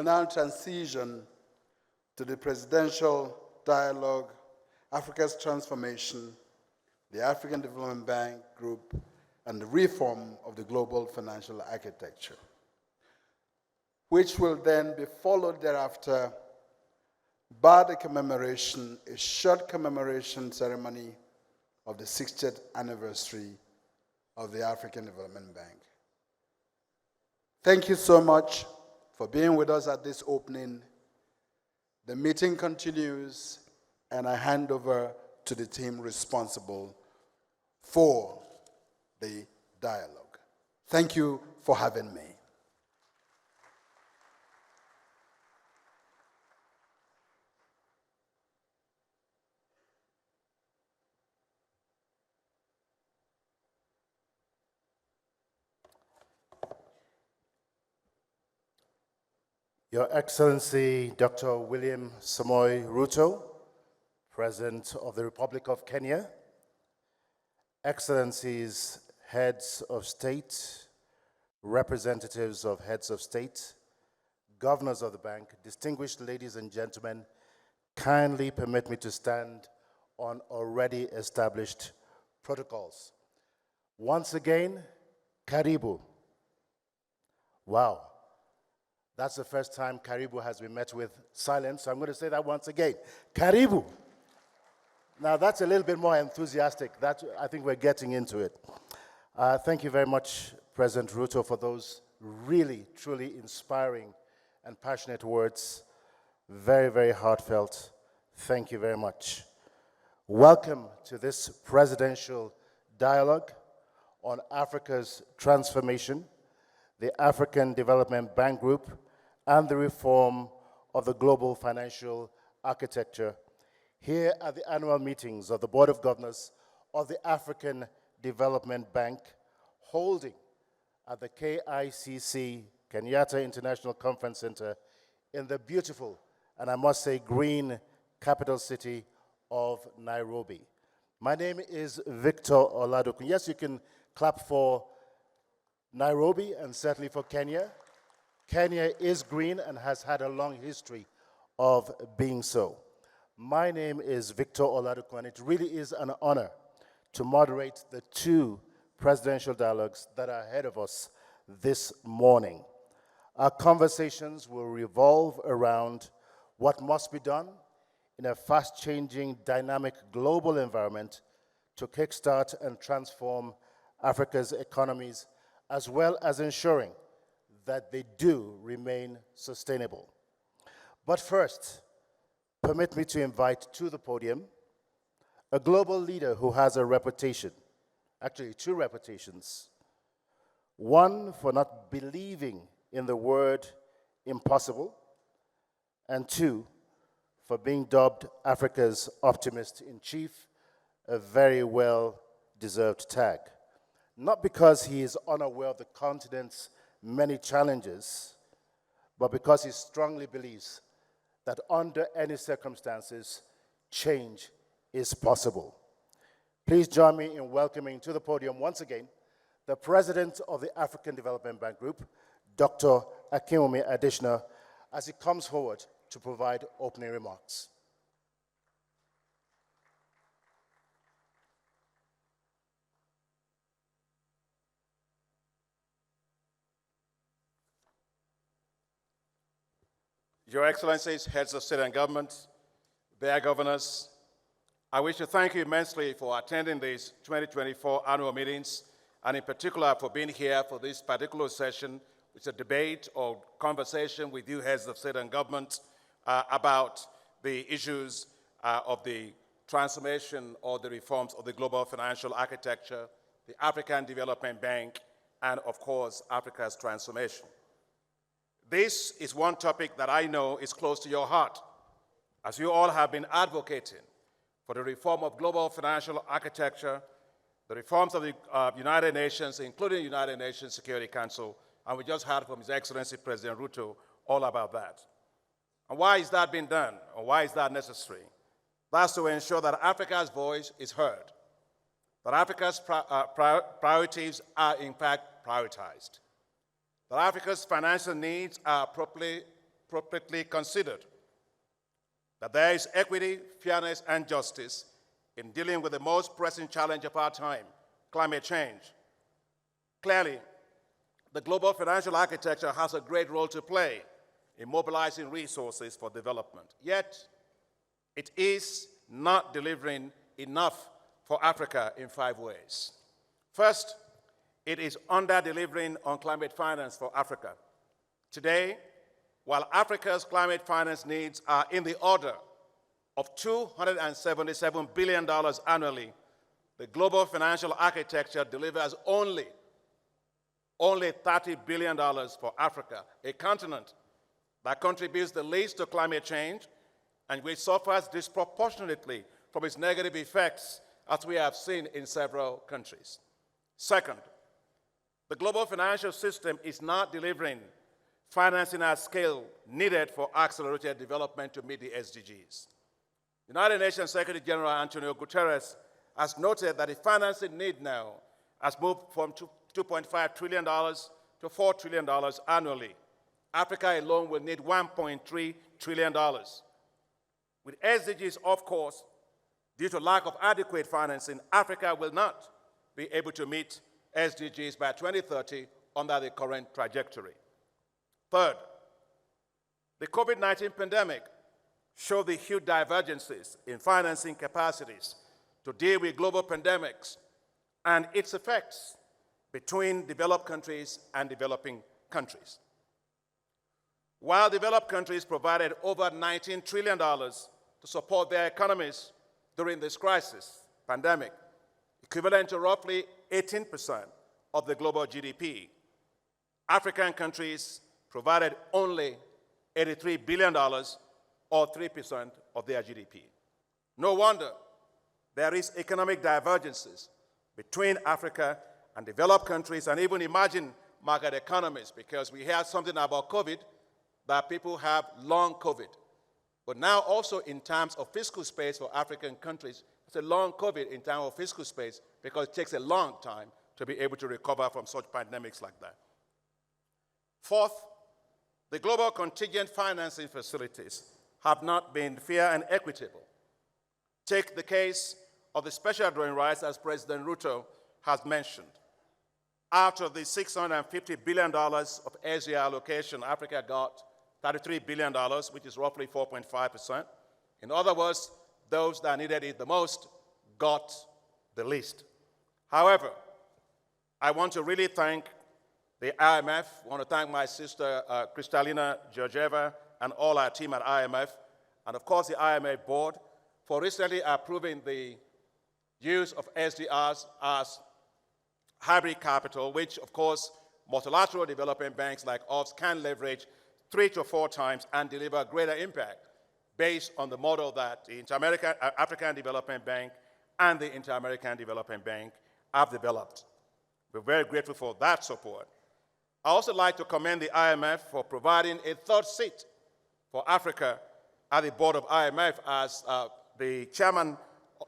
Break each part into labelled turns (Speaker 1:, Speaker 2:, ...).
Speaker 1: now transition to the Presidential Dialogue, Africa's Transformation, the African Development Bank Group, and the reform of the global financial architecture, which will then be followed thereafter by the commemoration, a short commemoration ceremony of the 60th anniversary of the African Development Bank. Thank you so much for being with us at this opening. The meeting continues, and I hand over to the team responsible for the dialogue. Thank you for having me.
Speaker 2: Your Excellency, Dr. William Samoei Ruto, President of the Republic of Kenya, Excellencies, Heads of State, Representatives of Heads of State, Governors of the Bank, distinguished ladies and gentlemen, kindly permit me to stand on already established protocols. Once again, Karibu. Wow. That's the first time Karibu has been met with silence, so I'm going to say that once again. Karibu. Now that's a little bit more enthusiastic. I think we're getting into it. Thank you very much, President Ruto, for those really, truly inspiring and passionate words. Very, very heartfelt. Thank you very much. Welcome to this presidential dialogue on Africa's transformation, the African Development Bank Group, and the reform of the global financial architecture here at the annual meetings of the Board of Governors of the African Development Bank, holding at the KICC, Kenyatta International Conference Center, in the beautiful, and I must say green, capital city of Nairobi. My name is Victor Oladokun. Yes, you can clap for Nairobi and certainly for Kenya. Kenya is green and has had a long history of being so. My name is Victor Oladokun, and it really is an honor to moderate the two presidential dialogues that are ahead of us this morning. Our conversations will revolve around what must be done in a fast-changing, dynamic global environment to kickstart and transform Africa's economies, as well as ensuring that they do remain sustainable. But first, permit me to invite to the podium a global leader who has a reputation, actually two reputations. One for not believing in the word impossible, and two, for being dubbed Africa's optimist-in-chief, a very well-deserved tag. Not because he is unaware of the continent's many challenges, but because he strongly believes that under any circumstances, change is possible. Please join me in welcoming to the podium once again the President of the African Development Bank Group, Dr. Akinwumi Adesina, as he comes forward to provide opening remarks.
Speaker 3: Your Excellencies, Heads of State and Government, their governors, I wish to thank you immensely for attending these 2024 annual meetings, and in particular for being here for this particular session, which is a debate or conversation with you, Heads of State and Government, about the issues of the transformation or the reforms of the global financial architecture, the African Development Bank, and of course, Africa's transformation. This is one topic that I know is close to your heart, as you all have been advocating for the reform of global financial architecture, the reforms of the United Nations, including the United Nations Security Council, and we just heard from His Excellency President Ruto all about that. And why is that being done, or why is that necessary? That's to ensure that Africa's voice is heard, that Africa's priorities are in fact prioritized, that Africa's financial needs are properly appropriately considered, that there is equity, fairness, and justice in dealing with the most pressing challenge of our time, climate change. Clearly, the global financial architecture has a great role to play in mobilizing resources for development. Yet, it is not delivering enough for Africa in 5 ways. First, it is under-delivering on climate finance for Africa. Today, while Africa's climate finance needs are in the order of $277 billion annually, the global financial architecture delivers only $30 billion for Africa, a continent that contributes the least to climate change and which suffers disproportionately from its negative effects, as we have seen in several countries. Second, the global financial system is not delivering financing at scale needed for accelerated development to meet the SDGs. United Nations Secretary General Antonio Guterres has noted that the financing need now has moved from $2.5 trillion to $4 trillion annually. Africa alone will need $1.3 trillion. With SDGs, of course, due to lack of adequate financing, Africa will not be able to meet SDGs by 2030 under the current trajectory. Third, the COVID-19 pandemic showed the huge divergences in financing capacities to deal with global pandemics and its effects between developed countries and developing countries. While developed countries provided over $19 trillion to support their economies during this crisis, pandemic, equivalent to roughly 18% of the global GDP, African countries provided only $83 billion, or 3% of their GDP. No wonder there is economic divergences between Africa and developed countries and even emerging market economies, because we heard something about COVID, that people have long COVID. But now also in terms of fiscal space for African countries, it's a long COVID in terms of fiscal space because it takes a long time to be able to recover from such pandemics like that. Fourth, the global contingent financing facilities have not been fair and equitable. Take the case of the special drawing rights, as President Ruto has mentioned. Out of the $650 billion of Asia allocation, Africa got $33 billion, which is roughly 4.5%. In other words, those that needed it the most got the least. However, I want to really thank the IMF. I want to thank my sister, Kristalina Georgieva, and all our team at IMF, and of course the IMF board, for recently approving the use of SDRs as hybrid capital, which of course multilateral development banks like us can leverage 3 to 4 times and deliver greater impact based on the model that the African Development Bank and the Inter-American Development Bank have developed. We're very grateful for that support. I also like to commend the IMF for providing a third seat for Africa at the board of IMF, as the chairman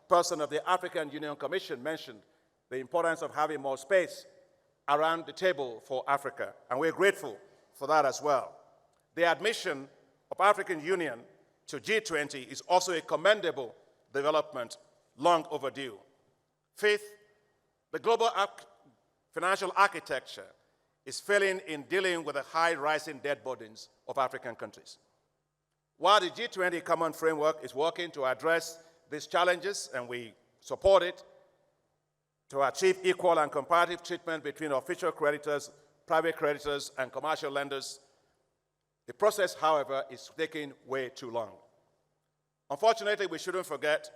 Speaker 3: person of the African Union Commission mentioned the importance of having more space around the table for Africa, and we're grateful for that as well. The admission of African Union to G20 is also a commendable development, long overdue. Fifth, the global financial architecture is failing in dealing with the high rising debt burdens of African countries. While the G20 Common Framework is working to address these challenges, and we support it, to achieve equal and comparative treatment between official creditors, private creditors, and commercial lenders, the process, however, is taking way too long. Unfortunately, we shouldn't forget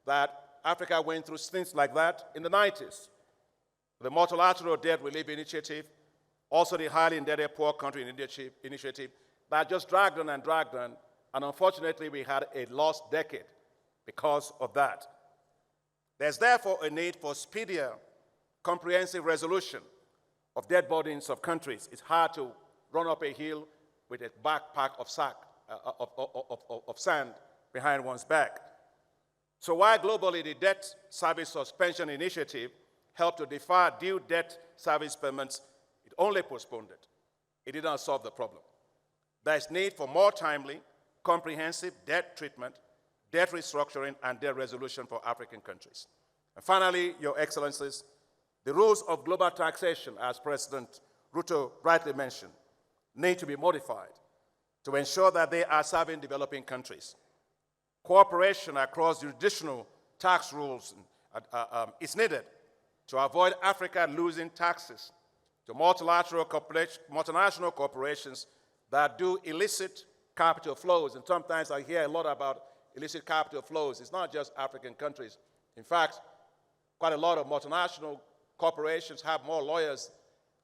Speaker 3: that Africa went through things like that in the 90s. The Multilateral Debt Relief Initiative, also the Highly Indebted Poor Country Initiative, that just dragged on, and unfortunately, we had a lost decade because of that. There's therefore a need for speedier, comprehensive resolution of debt burdens of countries. It's hard to run up a hill with a backpack of sand behind one's back. So while globally the Debt Service Suspension Initiative helped to defer due debt service payments, it only postponed it. It did not solve the problem. There is need for more timely, comprehensive debt treatment, debt restructuring, and debt resolution for African countries. And finally, Your Excellencies, the rules of global taxation, as President Ruto rightly mentioned, need to be modified to ensure that they are serving developing countries. Cooperation across jurisdictional tax rules is needed to avoid Africa losing taxes to multinational corporations that do illicit capital flows. And sometimes I hear a lot about illicit capital flows. It's not just African countries. In fact, quite a lot of multinational corporations have more lawyers,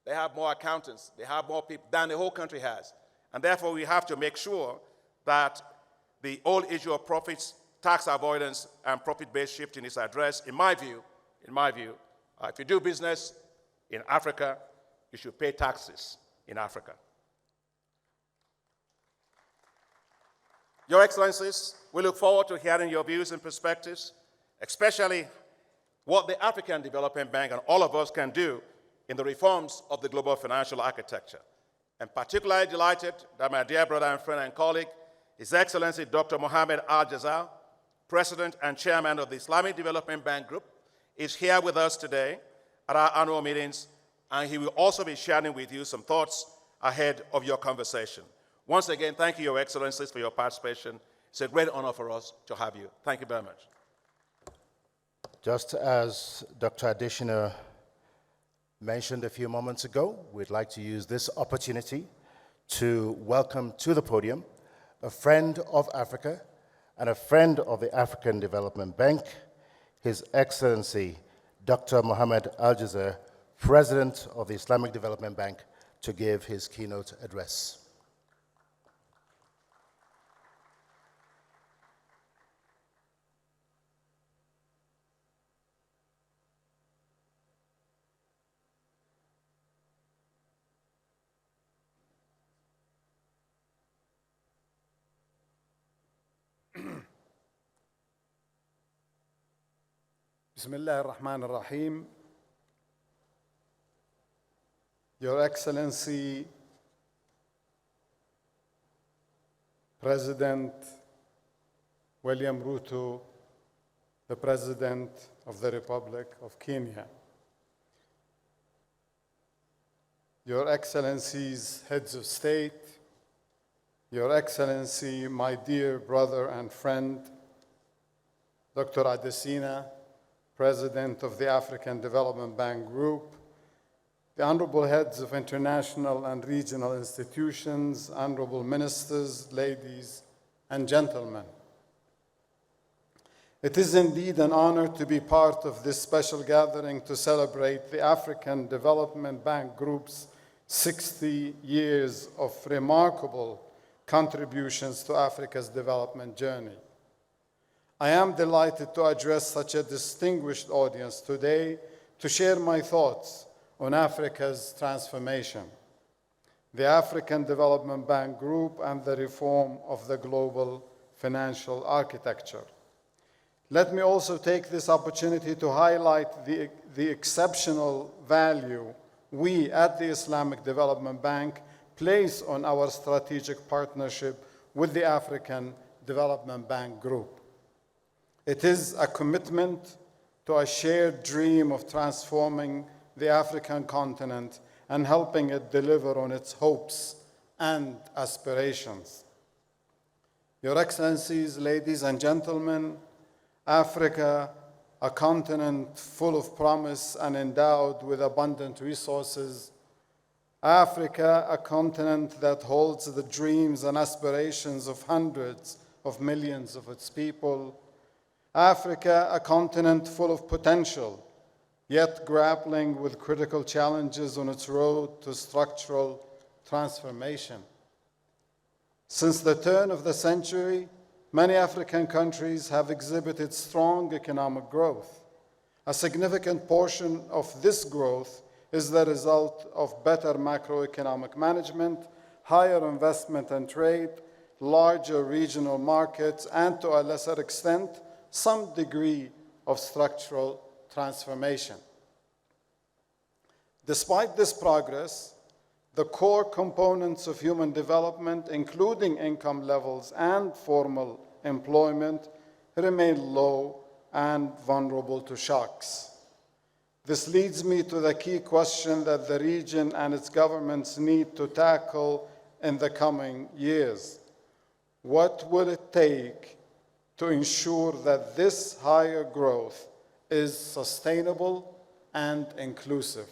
Speaker 3: they have more accountants, they have more people than the whole country has. And therefore, we have to make sure that the whole issue of profits, tax avoidance, and profit-based shifting is addressed. In my view, if you do business in Africa, you should pay taxes in Africa. Your Excellencies, we look forward to hearing your views and perspectives, especially what the African Development Bank and all of us can do in the reforms of the global financial architecture. I'm particularly delighted that my dear brother and friend and colleague, His Excellency Dr. Mohamed Al-Jazal, President and Chairman of the Islamic Development Bank Group, is here with us today at our annual meetings, and he will also be sharing with you some thoughts ahead of your conversation. Once again, thank you, Your Excellencies, for your participation. It's a great honor for us to have you. Thank you very much.
Speaker 2: Just as Dr. Adesina mentioned a few moments ago, we'd like to use this opportunity to welcome to the podium a friend of Africa and a friend of the African Development Bank, His Excellency Dr. Mohamed Al-Jazal, President of the Islamic Development Bank, to give his keynote address.
Speaker 4: بسم الله الرحمن الرحيم. Your Excellency, President William Ruto, the President of the Republic of Kenya. Your Excellencies, Heads of State, Your Excellency, my dear brother and friend, Dr. Adesina, President of the African Development Bank Group, the honorable heads of international and regional institutions, honorable ministers, ladies and gentlemen. It is indeed an honor to be part of this special gathering to celebrate the African Development Bank Group's 60 years of remarkable contributions to Africa's development journey. I am delighted to address such a distinguished audience today to share my thoughts on Africa's transformation, the African Development Bank Group, and the reform of the global financial architecture. Let me also take this opportunity to highlight the exceptional value we at the Islamic Development Bank place on our strategic partnership with the African Development Bank Group. It is a commitment to a shared dream of transforming the African continent and helping it deliver on its hopes and aspirations. Your Excellencies, ladies and gentlemen, Africa, a continent full of promise and endowed with abundant resources. Africa, a continent that holds the dreams and aspirations of hundreds of millions of its people. Africa, a continent full of potential, yet grappling with critical challenges on its road to structural transformation. Since the turn of the century, many African countries have exhibited strong economic growth. A significant portion of this growth is the result of better macroeconomic management, higher investment and trade, larger regional markets, and to a lesser extent, some degree of structural transformation. Despite this progress, The core components of human development, including income levels and formal employment, remain low and vulnerable to shocks. This leads me to the key question that the region and its governments need to tackle in the coming years. What will it take to ensure that this higher growth is sustainable and inclusive?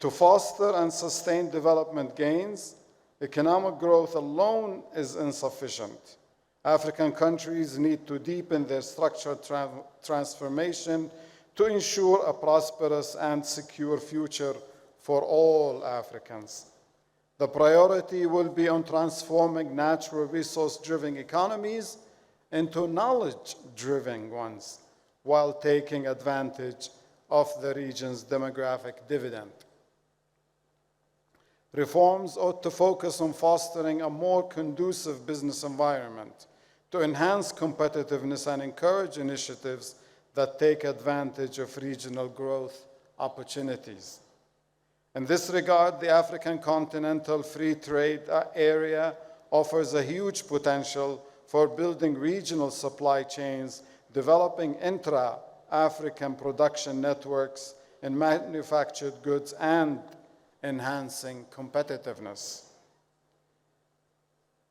Speaker 4: To foster and sustain development gains, economic growth alone is insufficient. African countries need to deepen their structural transformation to ensure a prosperous and secure future for all Africans. The priority will be on transforming natural resource-driven economies into knowledge-driven ones, while taking advantage of the region's demographic dividend. Reforms ought to focus on fostering a more conducive business environment to enhance competitiveness and encourage initiatives that take advantage of regional growth opportunities. In this regard, the African Continental Free Trade Area offers a huge potential for building regional supply chains, developing intra-African production networks in manufactured goods, and enhancing competitiveness.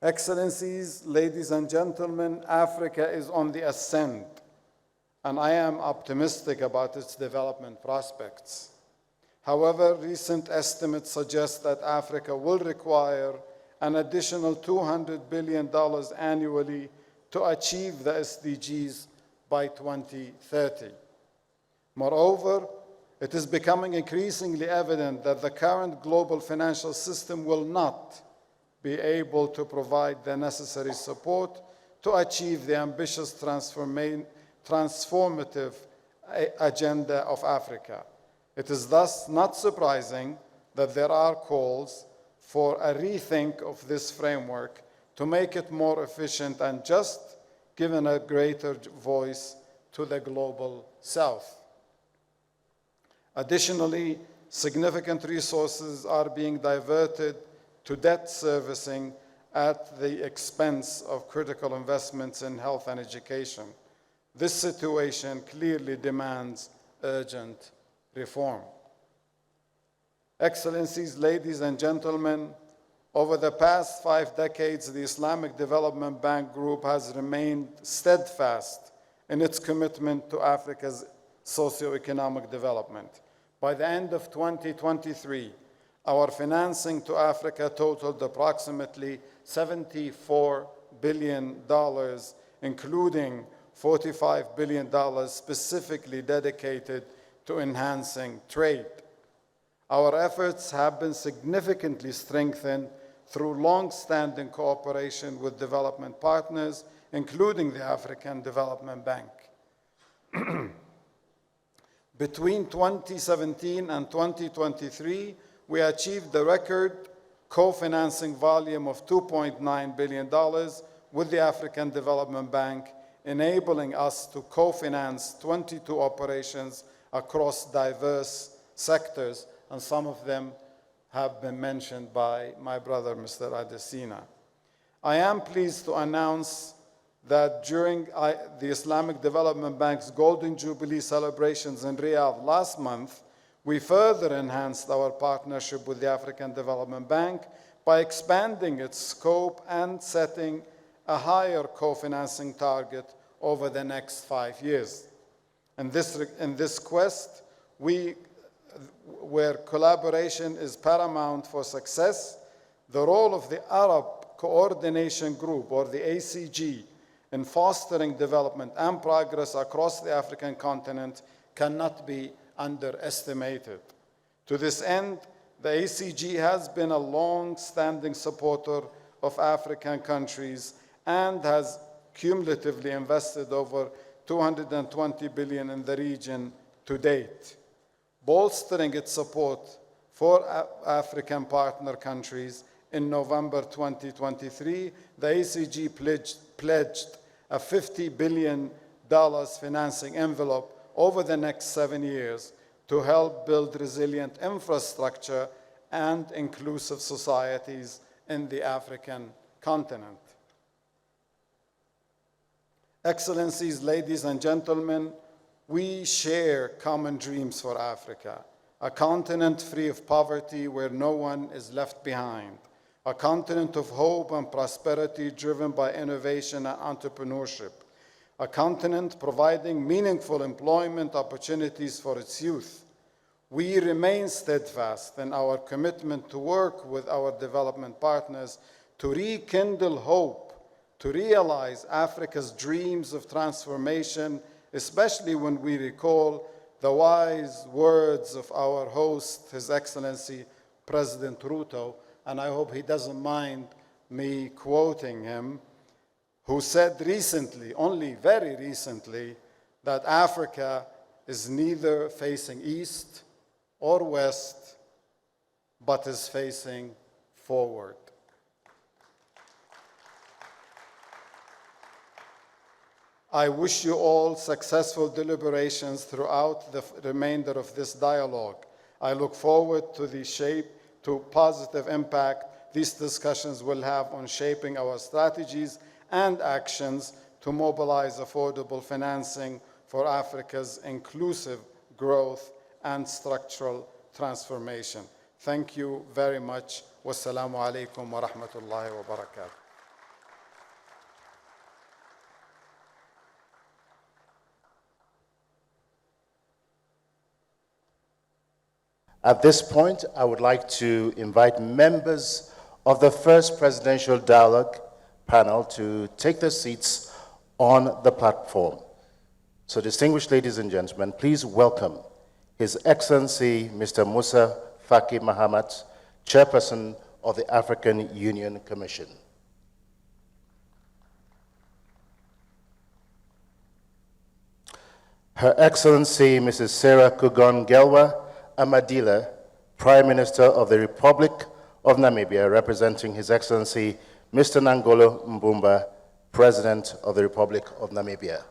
Speaker 4: Excellencies, ladies and gentlemen, Africa is on the ascent, and I am optimistic about its development prospects. However, recent estimates suggest that Africa will require an additional $200 billion annually to achieve the SDGs by 2030. Moreover, it is becoming increasingly evident that the current global financial system will not be able to provide the necessary support to achieve the ambitious transformative agenda of Africa. It is thus not surprising that there are calls for a rethink of this framework to make it more efficient and just, giving a greater voice to the global South. Additionally, significant resources are being diverted to debt servicing at the expense of critical investments in health and education. This situation clearly demands urgent reform. Excellencies, ladies and gentlemen, over the past 5 decades, the Islamic Development Bank Group has remained steadfast in its commitment to Africa's socioeconomic development. By the end of 2023, our financing to Africa totaled approximately $74 billion, including $45 billion specifically dedicated to enhancing trade. Our efforts have been significantly strengthened through long-standing cooperation with development partners, including the African Development Bank. Between 2017 and 2023, we achieved the record co-financing volume of $2.9 billion with the African Development Bank, enabling us to co-finance 22 operations across diverse sectors, and some of them have been mentioned by my brother, Mr. Adesina. I am pleased to announce that during the Islamic Development Bank's Golden Jubilee celebrations in Riyadh last month, we further enhanced our partnership with the African Development Bank by expanding its scope and setting a higher co-financing target over the next 5 years. In this quest, where collaboration is paramount for success, the role of the Arab Coordination Group, or the ACG, in fostering development and progress across the African continent cannot be underestimated. To this end, the ACG has been a long-standing supporter of African countries and has cumulatively invested over $220 billion in the region to date. Bolstering its support for African partner countries, in November 2023, the ACG pledged a $50 billion financing envelope over the next 7 years to help build resilient infrastructure and inclusive societies in the African continent. Excellencies, ladies and gentlemen, we share common dreams for Africa, a continent free of poverty where no one is left behind, a continent of hope and prosperity driven by innovation and entrepreneurship, a continent providing meaningful employment opportunities for its youth. We remain steadfast in our commitment to work with our development partners to rekindle hope, to realize Africa's dreams of transformation, especially when we recall the wise words of our host, His Excellency President Ruto, and I hope he doesn't mind me quoting him, who said recently, only very recently, that Africa is neither facing east or west, but is facing forward. I wish you all successful deliberations throughout the remainder of this dialogue. I look forward to the positive impact these discussions will have on shaping our strategies and actions to mobilize affordable financing for Africa's inclusive growth and structural transformation. Thank you very much. Wassalamu alaikum wa rahmatullahi wa barakatuh.
Speaker 2: At this point, I would like to invite members of the first presidential dialogue panel to take their seats on the platform. So, distinguished ladies and gentlemen, please welcome His Excellency Mr. Musa Faki Mahamat, Chairperson of the African Union Commission. Her Excellency Mrs. Sarah Kugon Gelwa Amadila, Prime Minister of the Republic of Namibia, representing His Excellency Mr. Nangolo Mbumba, President of the Republic of Namibia.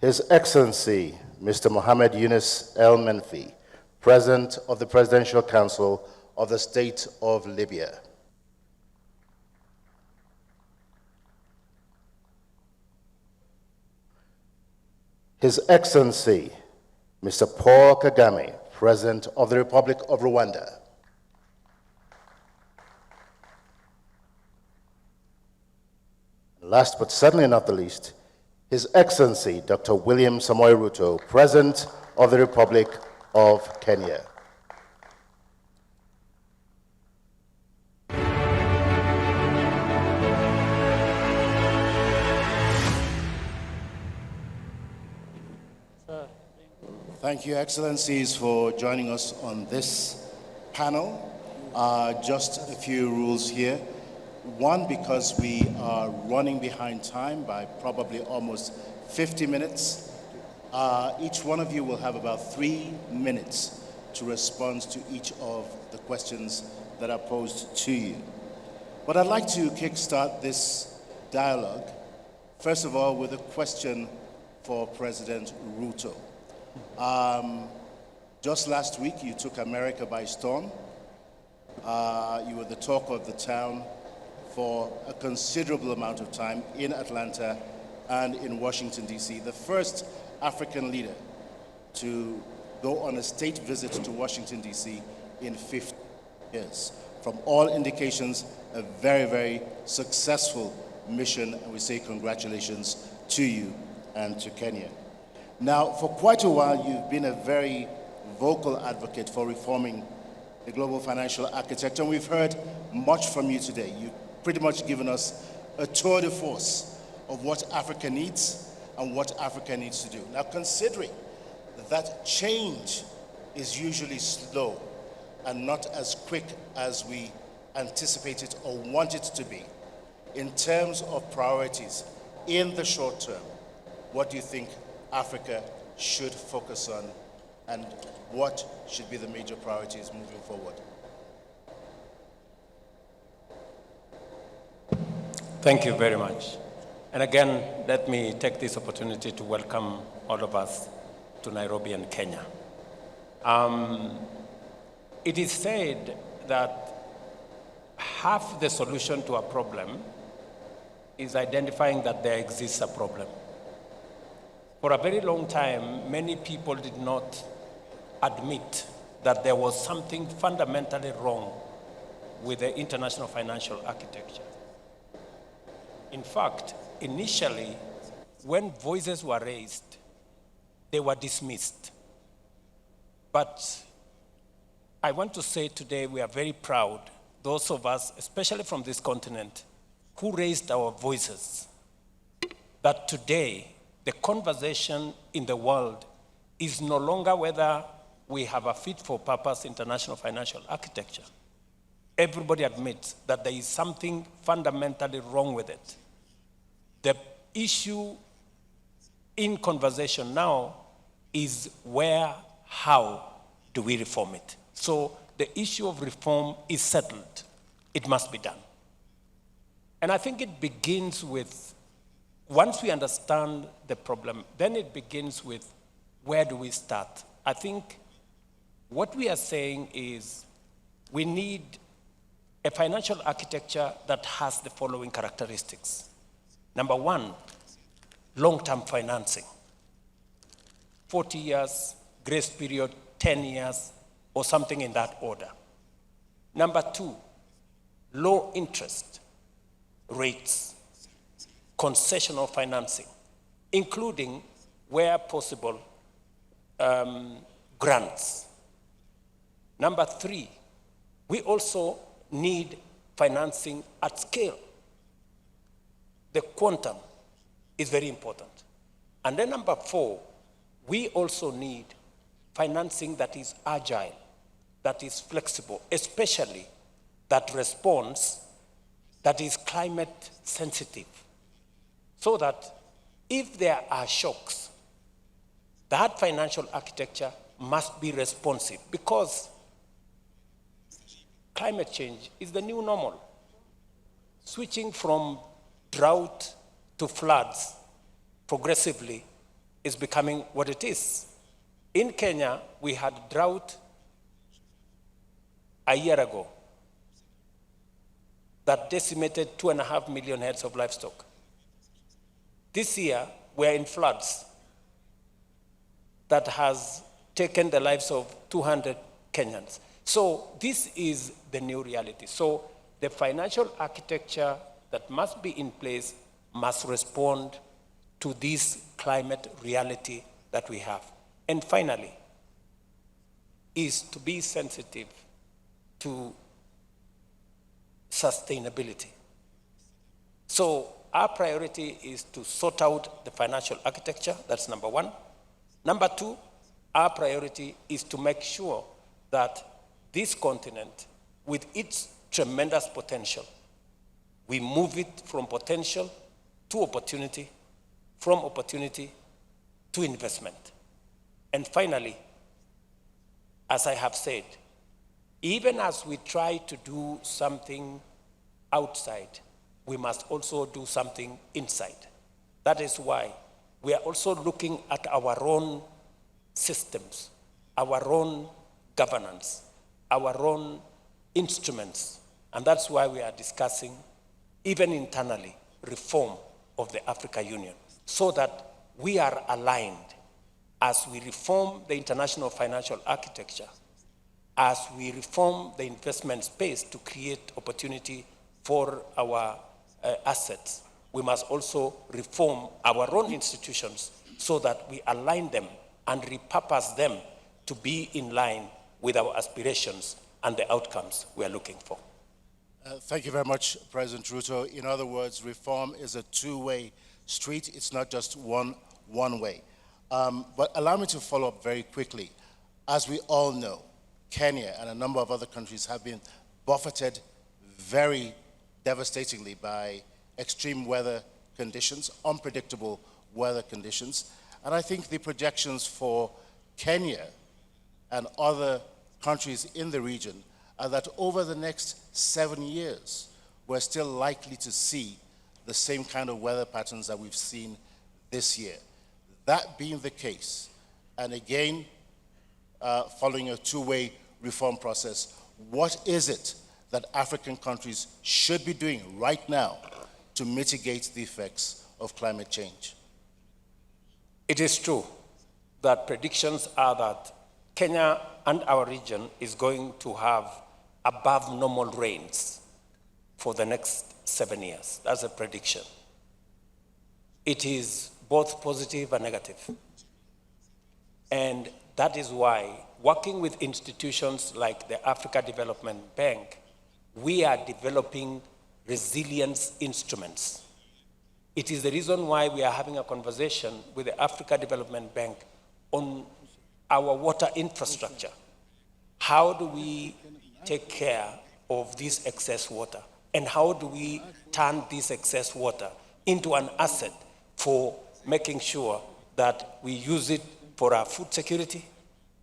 Speaker 2: His Excellency Mr. Mohammed Yunus El Menfi, President of the Presidential Council of the State of Libya. His Excellency, Mr. Paul Kagame, President of the Republic of Rwanda. Last but certainly not the least, His Excellency, Dr. William Samoei Ruto, President of the Republic of Kenya. Thank you, Excellencies, for joining us on this panel. Just a few rules here. One, because we are running behind time by probably almost 50 minutes. Each one of you will have about 3 minutes to respond to each of the questions that are posed to you. But I'd like to kickstart this dialogue, first of all, with a question for President Ruto. Just last week, you took America by storm. You were the talk of the town for a considerable amount of time in Atlanta and in Washington, D.C. The first African leader to go on a state visit to Washington, D.C. in 50 years. From all indications, a very, very successful mission, and we say congratulations to you and to Kenya. Now, for quite a while, you've been a very vocal advocate for reforming the global financial architecture, and we've heard much from you today. You've pretty much given us a tour de force of what Africa needs and what Africa needs to do. Now, considering that change is usually slow and not as quick as we anticipate it or want it to be, in terms of priorities in the short term, what do you think Africa should focus on, and what should be the major priorities moving forward?
Speaker 5: Thank you very much. And again, let me take this opportunity to welcome all of us to Nairobi and Kenya. It is said that half the solution to a problem is identifying that there exists a problem. For a very long time, many people did not admit that there was something fundamentally wrong with the international financial architecture. In fact, initially, when voices were raised, they were dismissed. But I want to say today we are very proud, those of us, especially from this continent, who raised our voices, that today the conversation in the world is no longer whether we have a fit-for-purpose international financial architecture. Everybody admits that there is something fundamentally wrong with it. The issue in conversation now is where, how do we reform it? So the issue of reform is settled. It must be done. And I think it begins with, once we understand the problem, then it begins with where do we start? I think what we are saying is we need a financial architecture that has the following characteristics. Number one, long-term financing. 40 years, grace period, 10 years, or something in that order. Number two, low interest rates, concessional financing, including, where possible, grants. Number three, we also need financing at scale. The quantum is very important. And then number four, we also need financing that is agile, that is flexible, especially that responds, that is climate sensitive, so that if there are shocks, that financial architecture must be responsive, because climate change is the new normal. Switching from drought to floods progressively is becoming what it is. In Kenya, we had drought a year ago that decimated 2.5 million heads of livestock. This year, we're in floods that has taken the lives of 200 Kenyans. So this is the new reality. So the financial architecture that must be in place must respond to this climate reality that we have. And finally, is to be sensitive to sustainability. So our priority is to sort out the financial architecture, that's number one. Number two, our priority is to make sure that this continent, with its tremendous potential, we move it from potential to opportunity, from opportunity to investment. And finally, as I have said, even as we try to do something outside, we must also do something inside. That is why we are also looking at our own systems, our own governance, our own instruments. And that's why we are discussing, even internally, reform of the Africa Union, so that we are aligned as we reform the international financial architecture, as we reform the investment space to create opportunity for our assets. We must also reform our own institutions so that we align them and repurpose them to be in line with our aspirations and the outcomes we are looking for.
Speaker 2: Thank you very much, President Ruto. In other words, reform is a two-way street. It's not just one way. But allow me to follow up very quickly. As we all know, Kenya and a number of other countries have been buffeted very devastatingly by extreme weather conditions, unpredictable weather conditions. And I think the projections for Kenya and other countries in the region are that over the next 7 years, we're still likely to see the same kind of weather patterns that we've seen this year. That being the case, and again, following a two-way reform process. What is it that African countries should be doing right now to mitigate the effects of climate change?
Speaker 5: It is true that predictions are that Kenya and our region is going to have above normal rains for the next 7 years. That's a prediction. It is both positive and negative. And that is why, working with institutions like the Africa Development Bank, we are developing resilience instruments. It is the reason why we are having a conversation with the Africa Development Bank on our water infrastructure. How do we take care of this excess water? And how do we turn this excess water into an asset for making sure that we use it for our food security,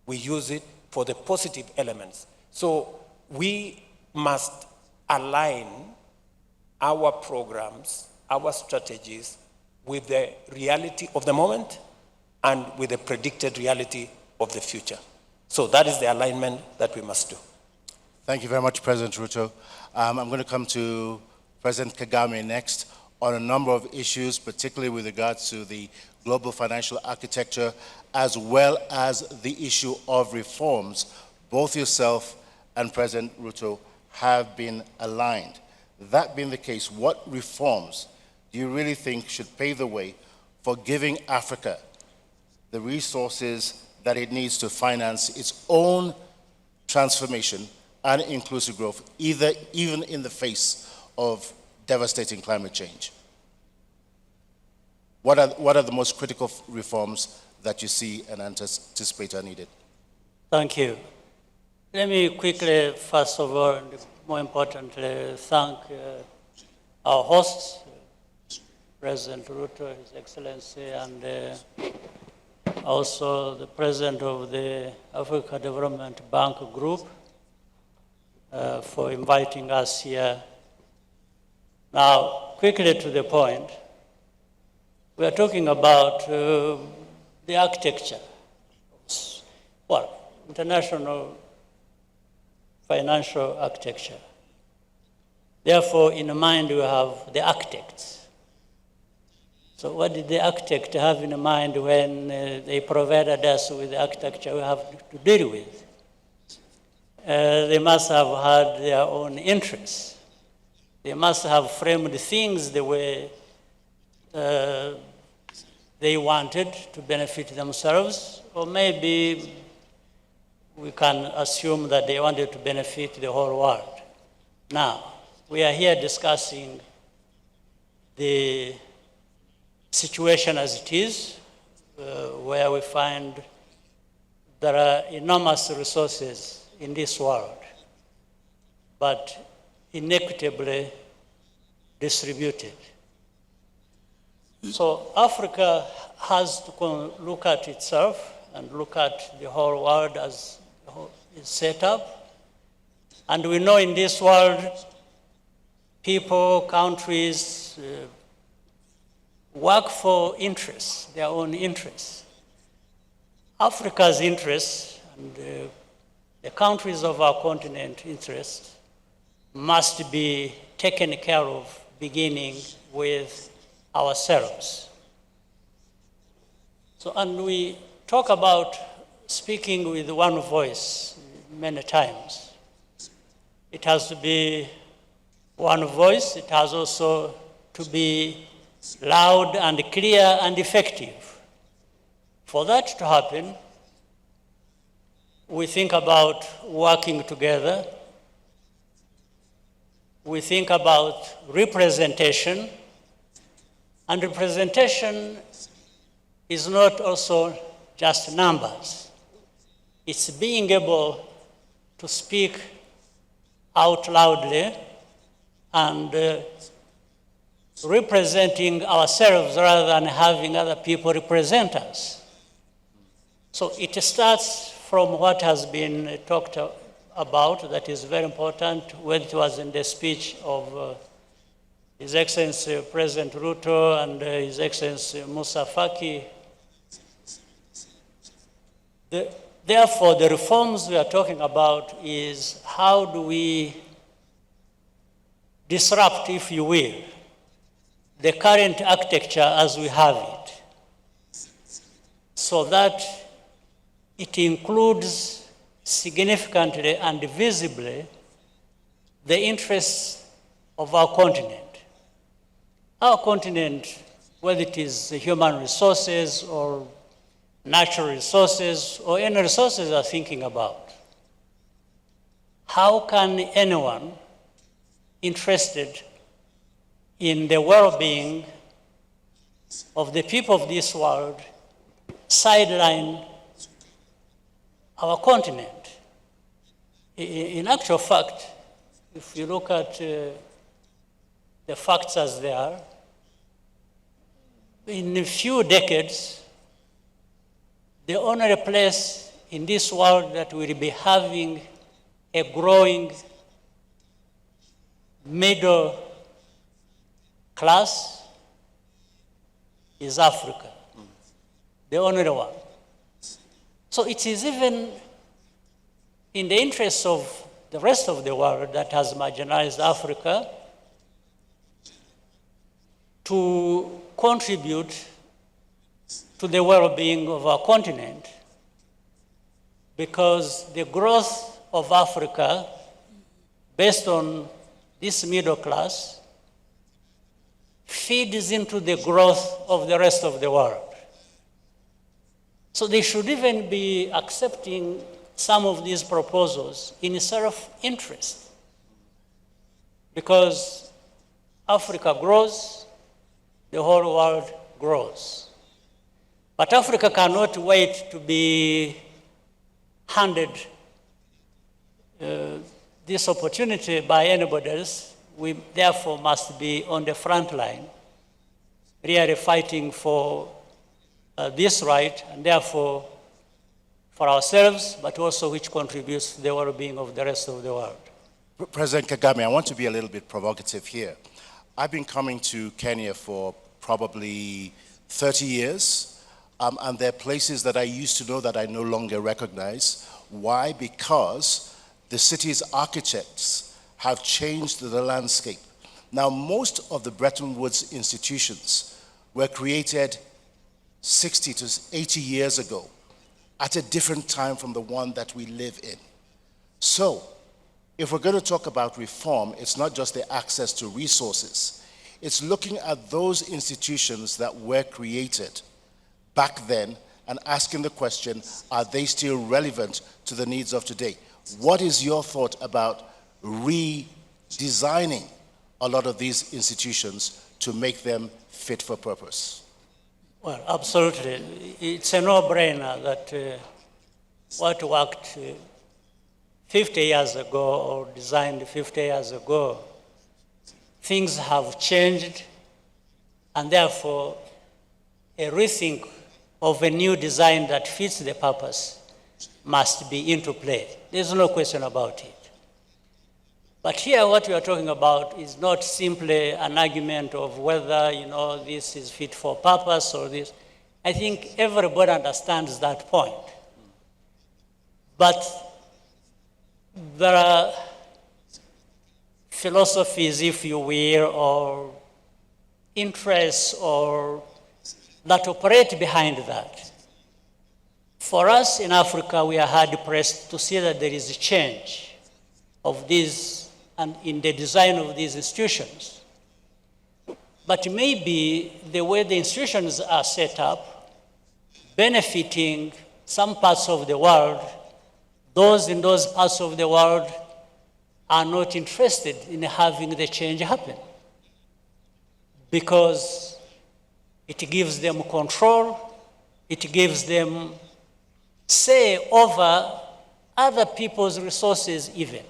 Speaker 5: we use it for the positive elements. So we must align our programs, our strategies with the reality of the moment and with the predicted reality of the future. So that is the alignment that we must do.
Speaker 2: Thank you very much, President Ruto. I'm going to come to President Kagame next on a number of issues, particularly with regards to the global financial architecture, as well as the issue of reforms. Both yourself and President Ruto have been aligned. That being the case, what reforms do you really think should pave the way for giving Africa the resources that it needs to finance its own transformation and inclusive growth, even in the face of devastating climate change? What are the most critical reforms that you see and anticipate are needed?
Speaker 6: Thank you. Let me quickly, first of all, and more importantly, thank our hosts, President Ruto, His Excellency, and also the President of the Africa Development Bank Group for inviting us here. Now, quickly to the point, we are talking about the architecture, well, international financial architecture. Therefore, in mind, we have the architects. So what did the architect have in mind when they provided us with the architecture we have to deal with? They must have had their own interests. They must have framed things the way they wanted to benefit themselves, or maybe we can assume that they wanted to benefit the whole world. Now, we are here discussing the situation as it is, where we find there are enormous resources in this world, but inequitably distributed. So Africa has to look at itself and look at the whole world as it's set up. And we know in this world, people, countries work for interests, their own interests. Africa's interests and the countries of our continent interests must be taken care of, beginning with ourselves. So, and we talk about speaking with one voice many times. It has to be one voice. It has also to be loud and clear and effective. For that to happen, we think about working together. We think about representation. And representation is not also just numbers. It's being able to speak out loudly and representing ourselves rather than having other people represent us. So it starts from what has been talked about, that is very important, whether it was in the speech of His Excellency President Ruto and His Excellency Musa Faki. The Therefore, the reforms we are talking about is how do we disrupt, if you will, the current architecture as we have it, so that it includes significantly and visibly the interests of our continent. Our continent, whether it is human resources or natural resources or any resources we are thinking about, how can anyone interested in the well-being of the people of this world sideline our continent? In actual fact, if you look at the facts as they are, in a few decades, the only place in this world that will be having a growing middle class is Africa, the only one. So it is even in the interest of the rest of the world that has marginalized Africa to contribute to the well-being of our continent, because the growth of Africa, based on this middle class, feeds into the growth of the rest of the world. So they should even be accepting some of these proposals in self-interest, because Africa grows, the whole world grows. But Africa cannot wait to be handed this opportunity by anybody else. We therefore must be on the front line, really fighting for this right, and therefore for ourselves, but also which contributes to the well-being of the rest of the world.
Speaker 2: President Kagame, I want to be a little bit provocative here. I've been coming to Kenya for probably 30 years, and there are places that I used to know that I no longer recognize. Why? Because the city's architects have changed the landscape. Now, most of the Bretton Woods institutions were created 60 to 80 years ago, at a different time from the one that we live in. So, if we're going to talk about reform, it's not just the access to resources. It's looking at those institutions that were created back then and asking the question, are they still relevant to the needs of today? What is your thought about redesigning a lot of these institutions to make them fit for purpose?
Speaker 6: Well, absolutely. It's a no-brainer that what worked 50 years ago or designed 50 years ago, things have changed, and therefore a rethink of a new design that fits the purpose must be into play. There's no question about it. But here what we are talking about is not simply an argument of whether, this is fit for purpose or this. I think everybody understands that point. But there are philosophies, if you will, or interests or that operate behind that. For us in Africa, we are hard-pressed to see that there is a change of these and in the design of these institutions. But maybe the way the institutions are set up, benefiting some parts of the world, those in those parts of the world are not interested in having the change happen, because it gives them control, it gives them say over other people's resources even.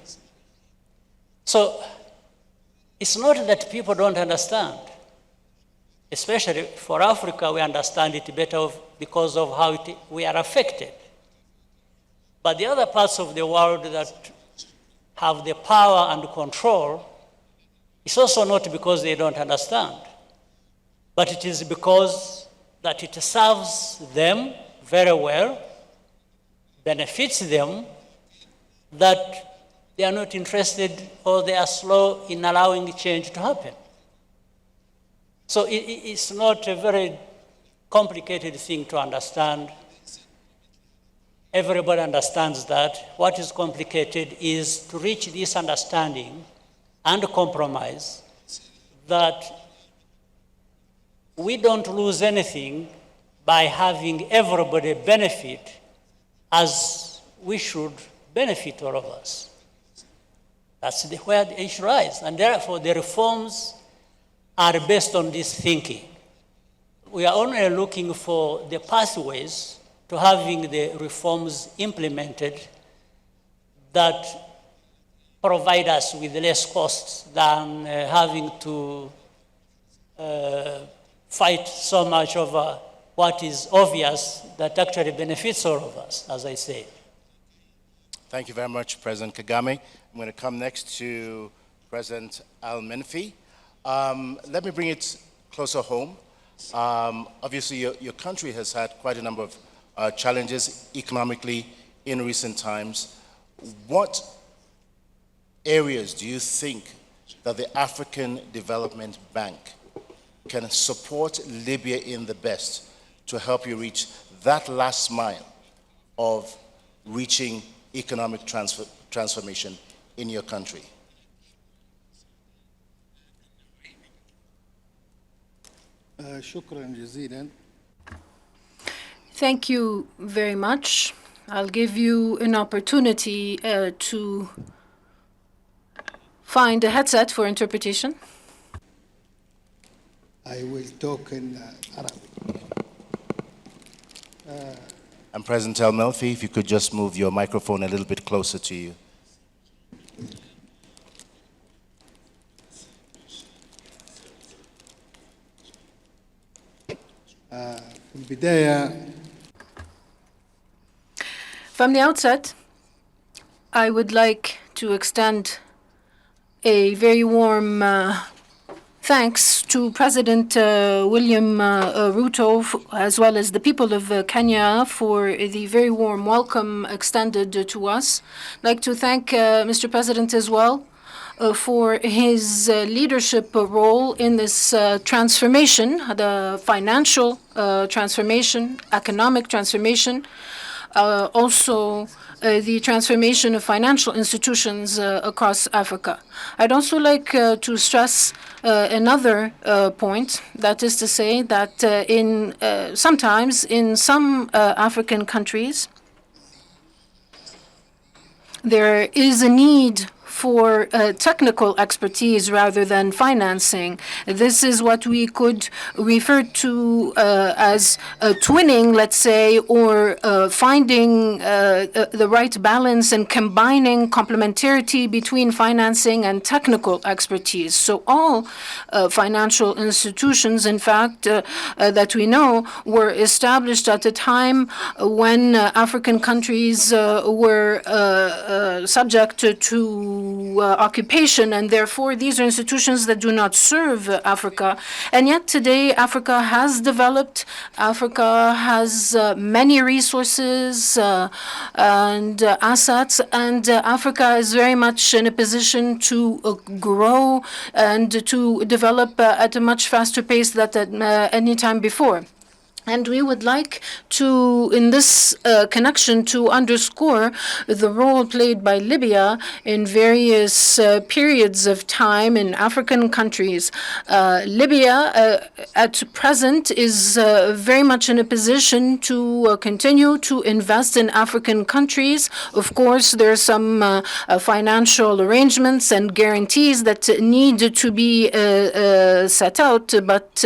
Speaker 6: So it's not that people don't understand. Especially for Africa, we understand it better because of how we are affected. But the other parts of the world that have the power and control, it's also not because they don't understand, but it is because that it serves them very well, benefits them that they are not interested or they are slow in allowing change to happen. So it's not a very complicated thing to understand. Everybody understands that. What is complicated is to reach this understanding and compromise that we don't lose anything by having everybody benefit as we should benefit, all of us. That's where the issue lies. And therefore, the reforms are based on this thinking. We are only looking for the pathways to having the reforms implemented that provide us with less costs than having to fight so much over what is obvious that actually benefits all of us, as I say.
Speaker 2: Thank you very much, President Kagame. I'm going to come next to President Al-Menfi. Let me bring it closer home. Obviously, your country has had quite a number of challenges economically in recent times. What areas do you think that the African Development Bank can support Libya in the best to help you reach that last mile of reaching economic transformation in your country?
Speaker 7: Thank you very much. I'll give you an opportunity to find a headset for interpretation.
Speaker 8: I will talk in Arabic.
Speaker 2: And President Al-Menfi, if you could just move your microphone a little bit closer to you.
Speaker 7: From the outset, I would like to extend a very warm thanks to President William Ruto, as well as the people of Kenya, for the very warm welcome extended to us. I'd like to thank Mr. President as well for his leadership role in this transformation, the financial transformation, economic transformation, also the transformation of financial institutions across Africa. I'd also like to stress another point, that is to say that sometimes in some African countries, there is a need for technical expertise rather than financing. This is what we could refer to as twinning, let's say, or finding the right balance and combining complementarity between financing and technical expertise. So all financial institutions, in fact, that we know, were established at a time when African countries were subject to occupation, and therefore these are institutions that do not serve Africa. And yet today Africa has developed, Africa has many resources and assets, and Africa is very much in a position to grow and to develop at a much faster pace than at any time before. And we would like to, in this connection, to underscore the role played by Libya in various periods of time in African countries. Libya, at present, is very much in a position to continue to invest in African countries. Of course, there are some financial arrangements and guarantees that need to be set out, but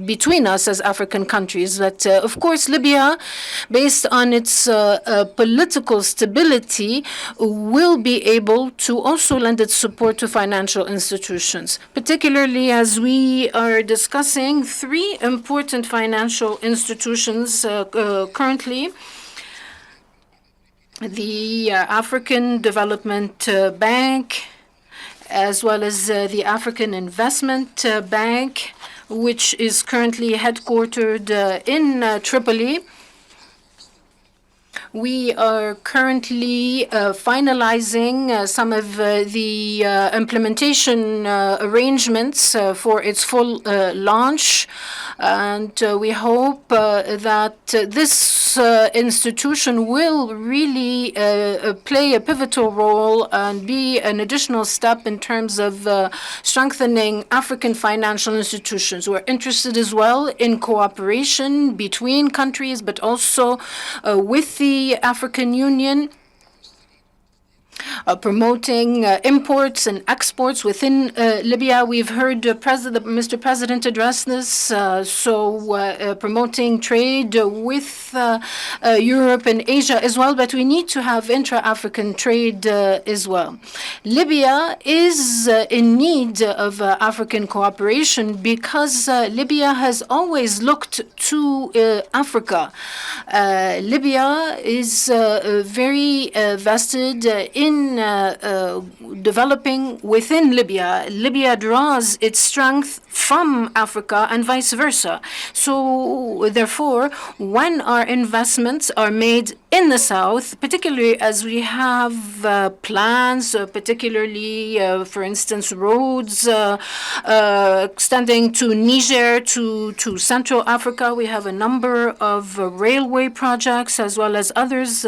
Speaker 7: between us as African countries. That, of course, Libya, based on its political stability, will be able to also lend its support to financial institutions, particularly as we are discussing three important financial institutions currently: the African Development Bank, as well as the African Investment Bank, which is currently headquartered in Tripoli. We are currently finalizing some of the implementation arrangements for its full launch. And we hope that this institution will really play a pivotal role and be an additional step in terms of strengthening African financial institutions. We're interested as well in cooperation between countries, but also with the African Union, promoting imports and exports within Libya. We've heard Mr. President address this, promoting trade with Europe and Asia as well, but we need to have intra-African trade as well. Libya is in need of African cooperation because Libya has always looked to Africa. Libya is very vested in developing within Libya. Libya draws its strength from Africa and vice versa. So therefore, when our investments are made in the south, particularly as we have plans, particularly, for instance, roads extending to Niger, to Central Africa, we have a number of railway projects as well as others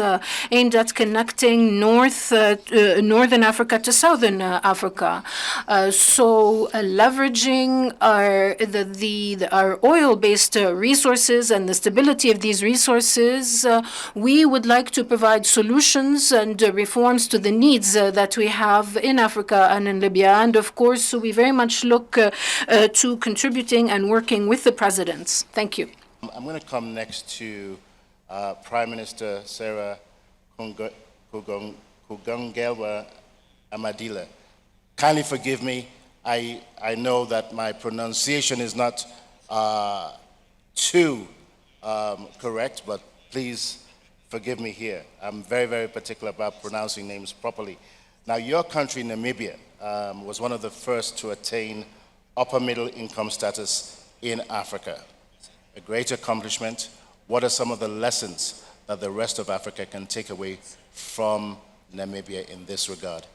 Speaker 7: aimed at connecting Northern Africa to Southern Africa. Leveraging our oil-based resources and the stability of these resources, we would like to provide solutions and reforms to the needs that we have in Africa and in Libya. And of course, we very much look to contributing and working with the presidents. Thank you.
Speaker 2: I'm going to come next to Prime Minister Sarah Kugangelwa Amadila. Kindly forgive me. I know that my pronunciation is not too correct, but please forgive me here. I'm very, very particular about pronouncing names properly. Now, your country, Namibia, was one of the first to attain upper middle income status in Africa. A great accomplishment. What are some of the lessons that the rest of Africa can take away from Namibia in this regard?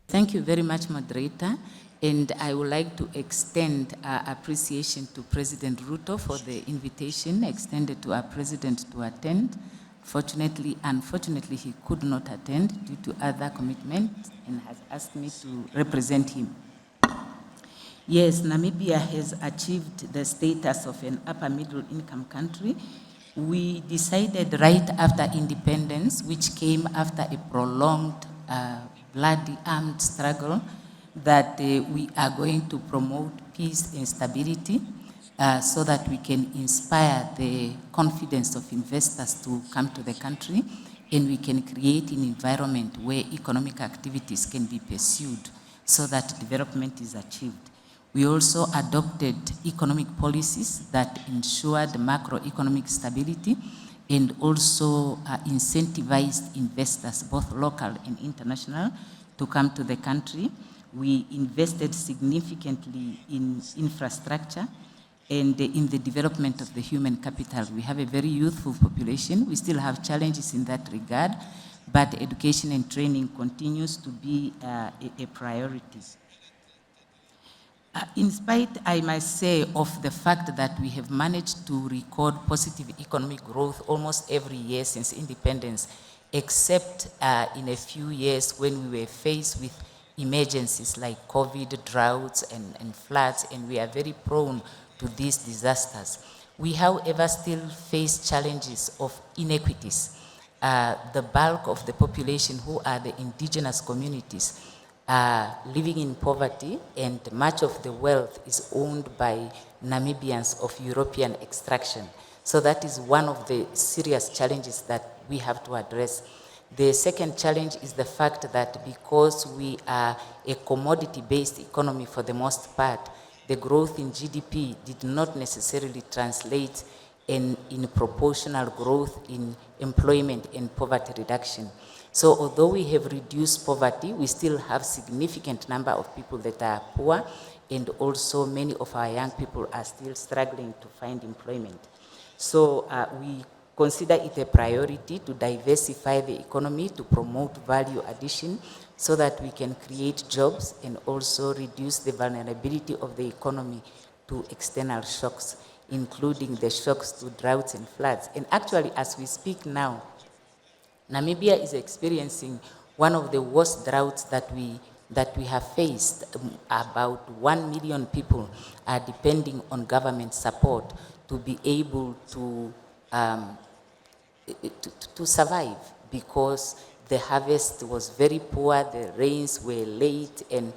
Speaker 9: Thank you very much, moderator. And I would like to extend appreciation to President Ruto for the invitation extended to our president to attend. Unfortunately, he could not attend due to other commitments and has asked me to represent him. Yes, Namibia has achieved the status of an upper middle income country. We decided right after independence, which came after a prolonged bloody armed struggle, that we are going to promote peace and stability so that we can inspire the confidence of investors to come to the country, and we can create an environment where economic activities can be pursued so that development is achieved. We also adopted economic policies that ensured macroeconomic stability and also incentivized investors, both local and international, to come to the country. We invested significantly in infrastructure and in the development of the human capital. We have a very youthful population. We still have challenges in that regard, but education and training continues to be a priority. In spite, I must say, of the fact that we have managed to record positive economic growth almost every year since independence, except in a few years when we were faced with emergencies like COVID, droughts, and floods, and we are very prone to these disasters. We, however, still face challenges of inequities. The bulk of the population, who are the indigenous communities, are living in poverty, and much of the wealth is owned by Namibians of European extraction. So that is one of the serious challenges that we have to address. The second challenge is the fact that because we are a commodity-based economy for the most part, the growth in GDP did not necessarily translate in proportional growth in employment and poverty reduction. So although we have reduced poverty, we still have significant number of people that are poor, and also many of our young people are still struggling to find employment. So we consider it a priority to diversify the economy, to promote value addition, so that we can create jobs and also reduce the vulnerability of the economy to external shocks, including the shocks to droughts and floods. And actually, as we speak now, Namibia is experiencing one of the worst droughts that we have faced. About 1 million people are depending on government support to be able to survive, because the harvest was very poor, the rains were late and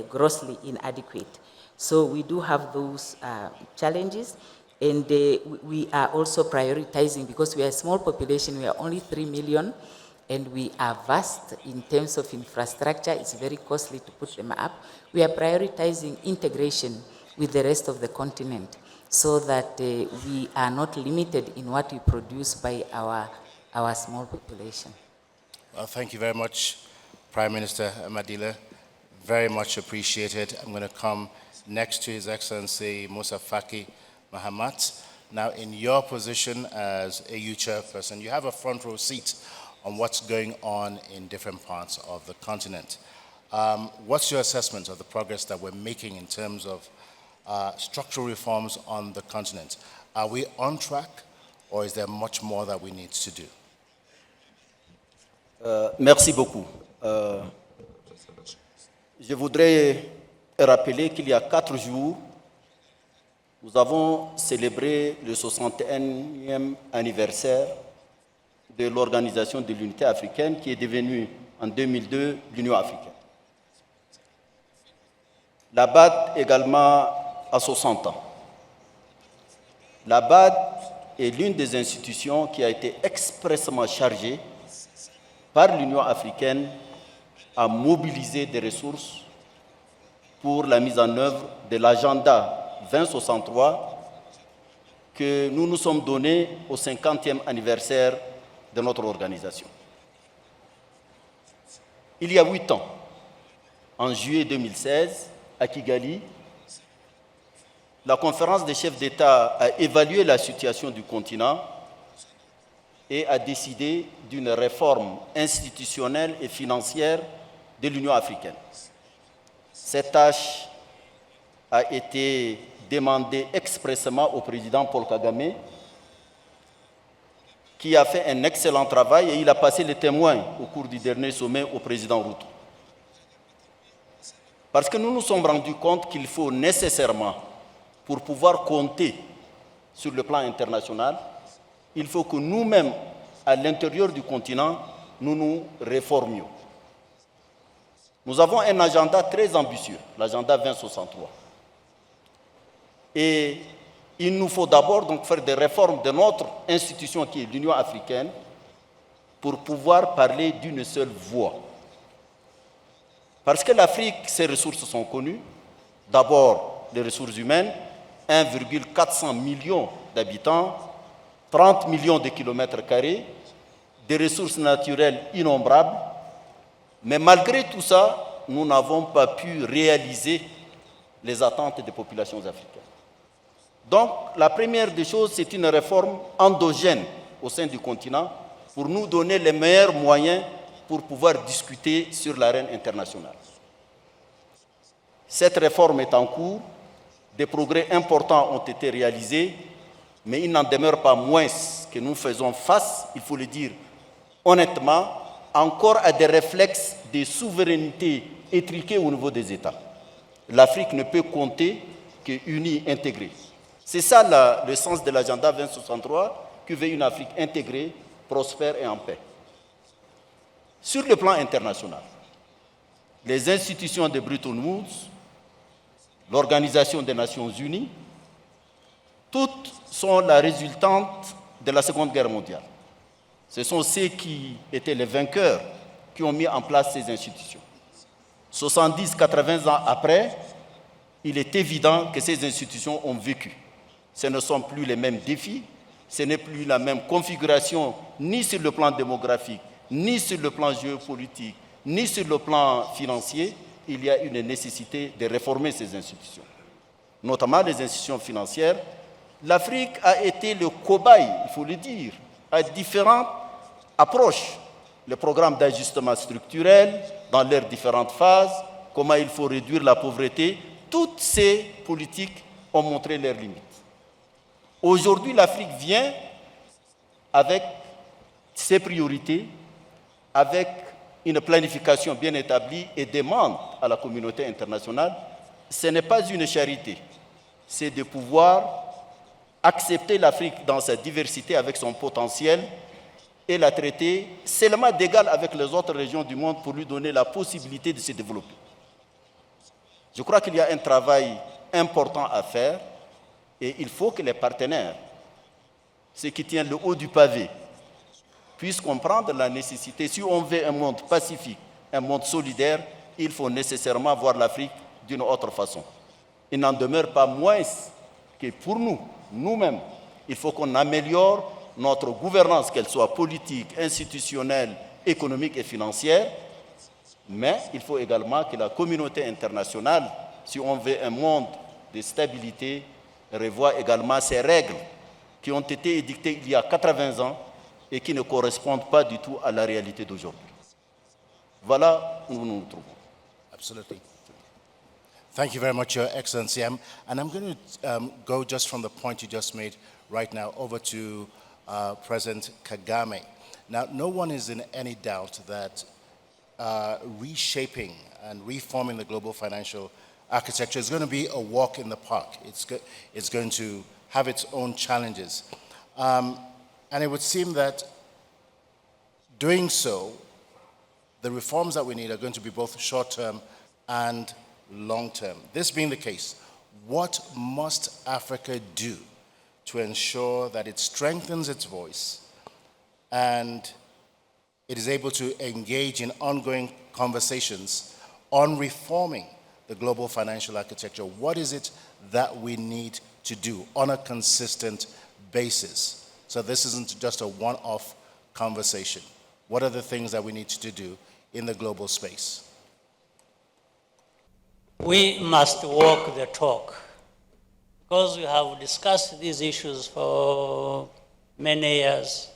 Speaker 9: grossly inadequate. So we do have those challenges, and we are also prioritizing, because we are a small population, we are only 3 million, and we are vast in terms of infrastructure. It's very costly to put them up. We are prioritizing integration with the rest of the continent, so that we are not limited in what we produce by our small population.
Speaker 2: Well, thank you very much, Prime Minister Madila. Very much appreciated. I'm going to come next to His Excellency Musa Faki Mahamat. Now, in your position as AU chairperson, you have a front row seat on what's going on in different parts of the continent. What's your assessment of the progress that we're making in terms of structural reforms on the continent? Are we on track, or is there much more that we need to do?
Speaker 10: Merci beaucoup. Je voudrais rappeler qu'il y a 4 jours, nous avons célébré le 61e anniversaire de l'Organisation de l'Unité africaine, qui est devenue en 2002 l'Union africaine. La BAD également a 60 ans. La BAD est l'une des institutions qui a été expressément chargée par l'Union africaine à mobiliser des ressources pour la mise en œuvre de l'agenda 2063 que nous nous sommes donnés au 50e anniversaire de notre organisation. Il y a 8 ans, en juillet 2016, à Kigali, la conférence des chefs d'État a évalué la situation du continent et a décidé d'une réforme institutionnelle et financière de l'Union africaine. Cette tâche a été demandée expressément au président Paul Kagame, qui a fait un excellent travail, et il a passé le témoin au cours du dernier sommet au président Ruto. Parce que nous nous sommes rendus compte qu'il faut nécessairement, pour pouvoir compter sur le plan international, il faut que nous-mêmes, à l'intérieur du continent, nous nous réformions. Nous avons un agenda très ambitieux, l'agenda 2063. Et il nous faut d'abord donc faire des réformes de notre institution qui est l'Union africaine pour pouvoir parler d'une seule voix. Parce que l'Afrique, ses ressources sont connues. D'abord, les ressources humaines, 1,400 millions d'habitants, 30 millions de kilomètres carrés, des ressources naturelles innombrables. Mais malgré tout ça, nous n'avons pas pu réaliser les attentes des populations africaines. Donc, la première des choses, c'est une réforme endogène au sein du continent pour nous donner les meilleurs moyens pour pouvoir discuter sur l'arène internationale. Cette réforme est en cours, des progrès importants ont été réalisés, mais il n'en demeure pas moins que nous faisons face, il faut le dire honnêtement, encore à des réflexes de souveraineté étriqués au niveau des États. L'Afrique ne peut compter qu'unie, intégrée. C'est ça le sens de l'agenda 2063, qui veut une Afrique intégrée, prospère et en paix. Sur le plan international, les institutions de Bretton Woods, l'Organisation des Nations Unies, toutes sont la résultante de la Seconde Guerre mondiale. Ce sont ceux qui étaient les vainqueurs qui ont mis en place ces institutions. 70-80 ans après, il est évident que ces institutions ont vécu. Ce ne sont plus les mêmes défis, ce n'est plus la même configuration, ni sur le plan démographique, ni sur le plan géopolitique, ni sur le plan financier. Il y a une nécessité de réformer ces institutions, notamment les institutions financières, l'Afrique a été le cobaye, il faut le dire, à différentes approches. Le programme d'ajustement structurel dans leurs différentes phases, comment il faut réduire la pauvreté, toutes ces politiques ont montré leurs limites. Aujourd'hui, l'Afrique vient avec ses priorités, avec une planification bien établie et demande à la communauté internationale, ce n'est pas une charité, c'est de pouvoir accepter l'Afrique dans sa diversité avec son potentiel et la traiter seulement d'égal avec les autres régions du monde pour lui donner la possibilité de se développer. Je crois qu'il y a un travail important à faire et il faut que les partenaires, ceux qui tiennent le haut du pavé, puissent comprendre la nécessité. Si on veut un monde pacifique, un monde solidaire, il faut nécessairement voir l'Afrique d'une autre façon. Il n'en demeure pas moins que pour nous, nous-mêmes, il faut qu'on améliore notre gouvernance, qu'elle soit politique, institutionnelle, économique et financière, mais il faut également que la communauté internationale, si on veut un monde de stabilité, revoie également ces règles qui ont été édictées il y a 80 ans et qui ne correspondent pas du tout à la réalité d'aujourd'hui. Voilà où nous nous trouvons.
Speaker 2: Absolutely. Thank you very much, Your Excellency. And I'm going to go just from the point you just made right now over to President Kagame. Now, no one is in any doubt that reshaping and reforming the global financial architecture is going to be a walk in the park. It's going to have its own challenges. And it would seem that doing so, the reforms that we need are going to be both short-term and long-term. This being the case, what must Africa do to ensure that it strengthens its voice and it is able to engage in ongoing conversations on reforming the global financial architecture? What is it that we need to do on a consistent basis? So this isn't just a one-off conversation. What are the things that we need to do in the global space?
Speaker 6: We must walk the talk because we have discussed these issues for many years,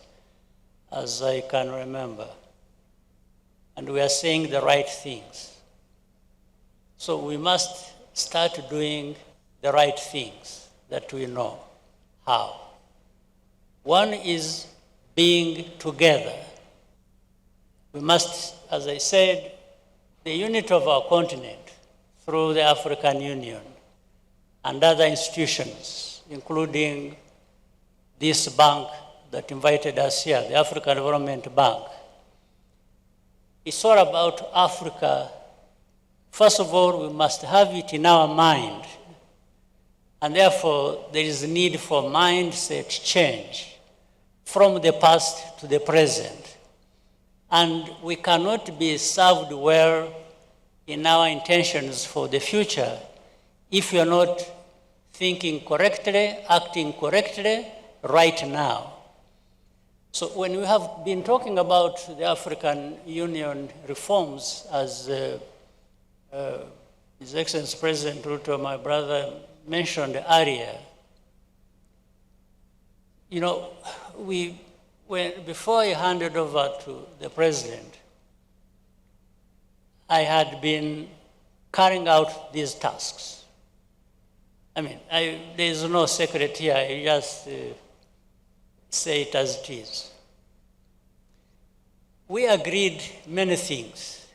Speaker 6: as I can remember, and we are saying the right things. So we must start doing the right things that we know how. One is being together. We must, as I said, the unit of our continent through the African Union and other institutions, including this bank that invited us here, the African Development Bank. It's all about Africa. First of all, we must have it in our mind. And therefore, there is a need for mindset change from the past to the present. And we cannot be served well in our intentions for the future if we are not thinking correctly, acting correctly right now. So when we have been talking about the African Union reforms, as His Excellency President Ruto, my brother, mentioned earlier, you know, before I handed over to the president, I had been carrying out these tasks. I mean, there is no secret here. I just say it as it is. We agreed many things.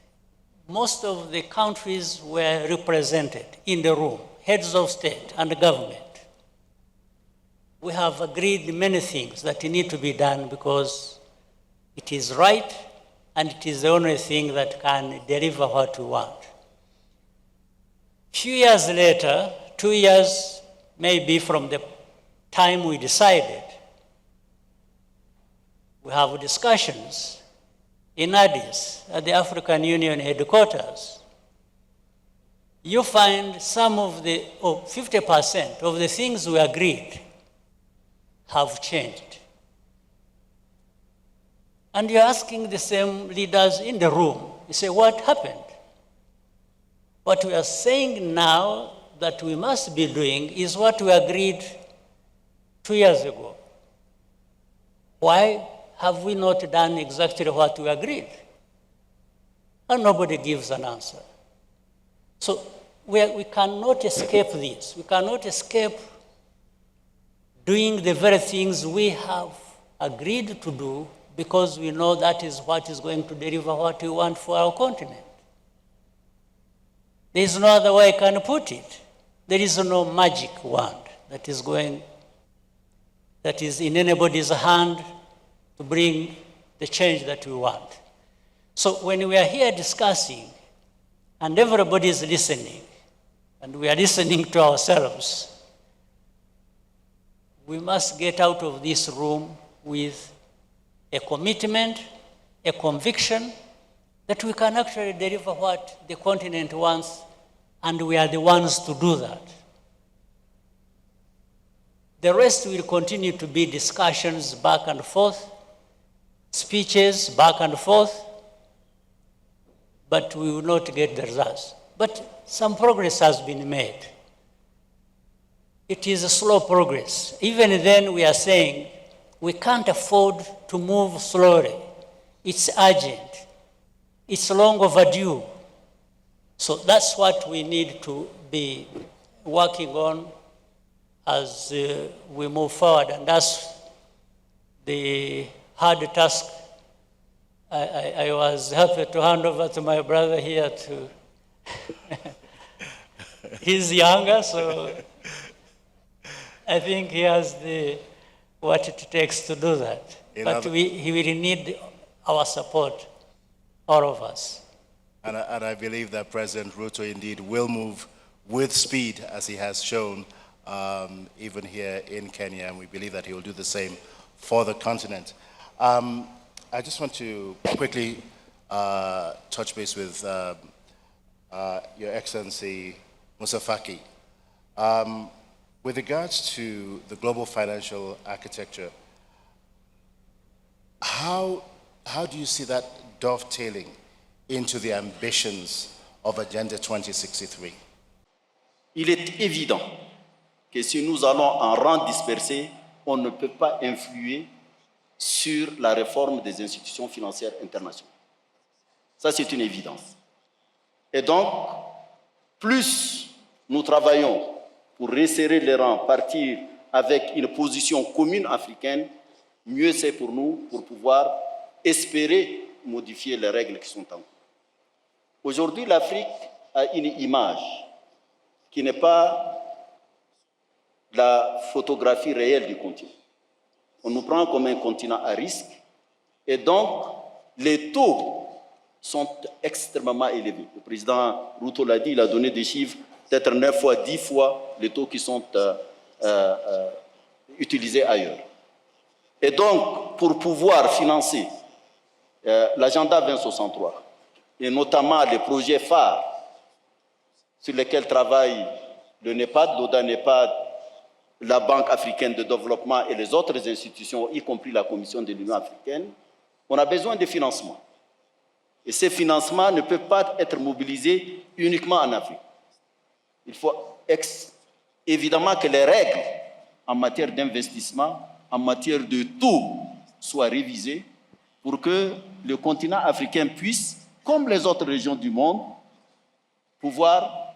Speaker 6: Most of the countries were represented in the room, heads of state and government. We have agreed many things that need to be done because it is right and it is the only thing that can deliver what we want. Few years later, 2 years maybe from the time we decided, we have discussions in Addis at the African Union headquarters. You find some of the, 50% of the things we agreed have changed. And you're asking the same leaders in the room, you say, what happened? What we are saying now that we must be doing is what we agreed 2 years ago. Why have we not done exactly what we agreed? And nobody gives an answer. So we cannot escape this. We cannot escape doing the very things we have agreed to do because we know that is what is going to deliver what we want for our continent. There is no other way I can put it. There is no magic wand that is in anybody's hand to bring the change that we want. So when we are here discussing and everybody is listening, and we are listening to ourselves, we must get out of this room with a commitment, a conviction that we can actually deliver what the continent wants, and we are the ones to do that. The rest will continue to be discussions back and forth, speeches back and forth, but we will not get the results. But some progress has been made. It is a slow progress. Even then we are saying we can't afford to move slowly. It's urgent. It's long overdue. So that's what we need to be working on as we move forward. And that's the hard task. I was happy to hand over to my brother here to, he's younger, so I think he has what it takes to do that. But he will need our support, all of us.
Speaker 2: And I believe that President Ruto indeed will move with speed, as he has shown even here in Kenya, and we believe that he will do the same for the continent. I just want to quickly touch base with Your Excellency Musa Faki. With regards to the global financial architecture, how do you see that dovetailing into the ambitions of Agenda 2063?
Speaker 10: Il est évident que si nous allons en rang dispersé, on ne peut pas influer sur la réforme des institutions financières internationales. Ça, c'est une évidence. Et donc, plus nous travaillons pour resserrer les rangs, partir avec une position commune africaine, mieux c'est pour nous pour pouvoir espérer modifier les règles qui sont en cours. Aujourd'hui, l'Afrique a une image qui n'est pas la photographie réelle du continent. On nous prend comme un continent à risque et donc les taux sont extrêmement élevés. Le président Ruto l'a dit, il a donné des chiffres, peut-être 9 fois, 10 fois les taux qui sont utilisés ailleurs. Et donc, pour pouvoir financer l'agenda 2063, et notamment les projets phares sur lesquels travaille le NEPAD, l'ODA-NEPAD, la Banque africaine de développement et les autres institutions, y compris la Commission de l'Union africaine, on a besoin de financement. Et ces financements ne peuvent pas être mobilisés uniquement en Afrique. Il faut évidemment que les règles en matière d'investissement, en matière de taux, soient révisées pour que le continent africain puisse, comme les autres régions du monde, pouvoir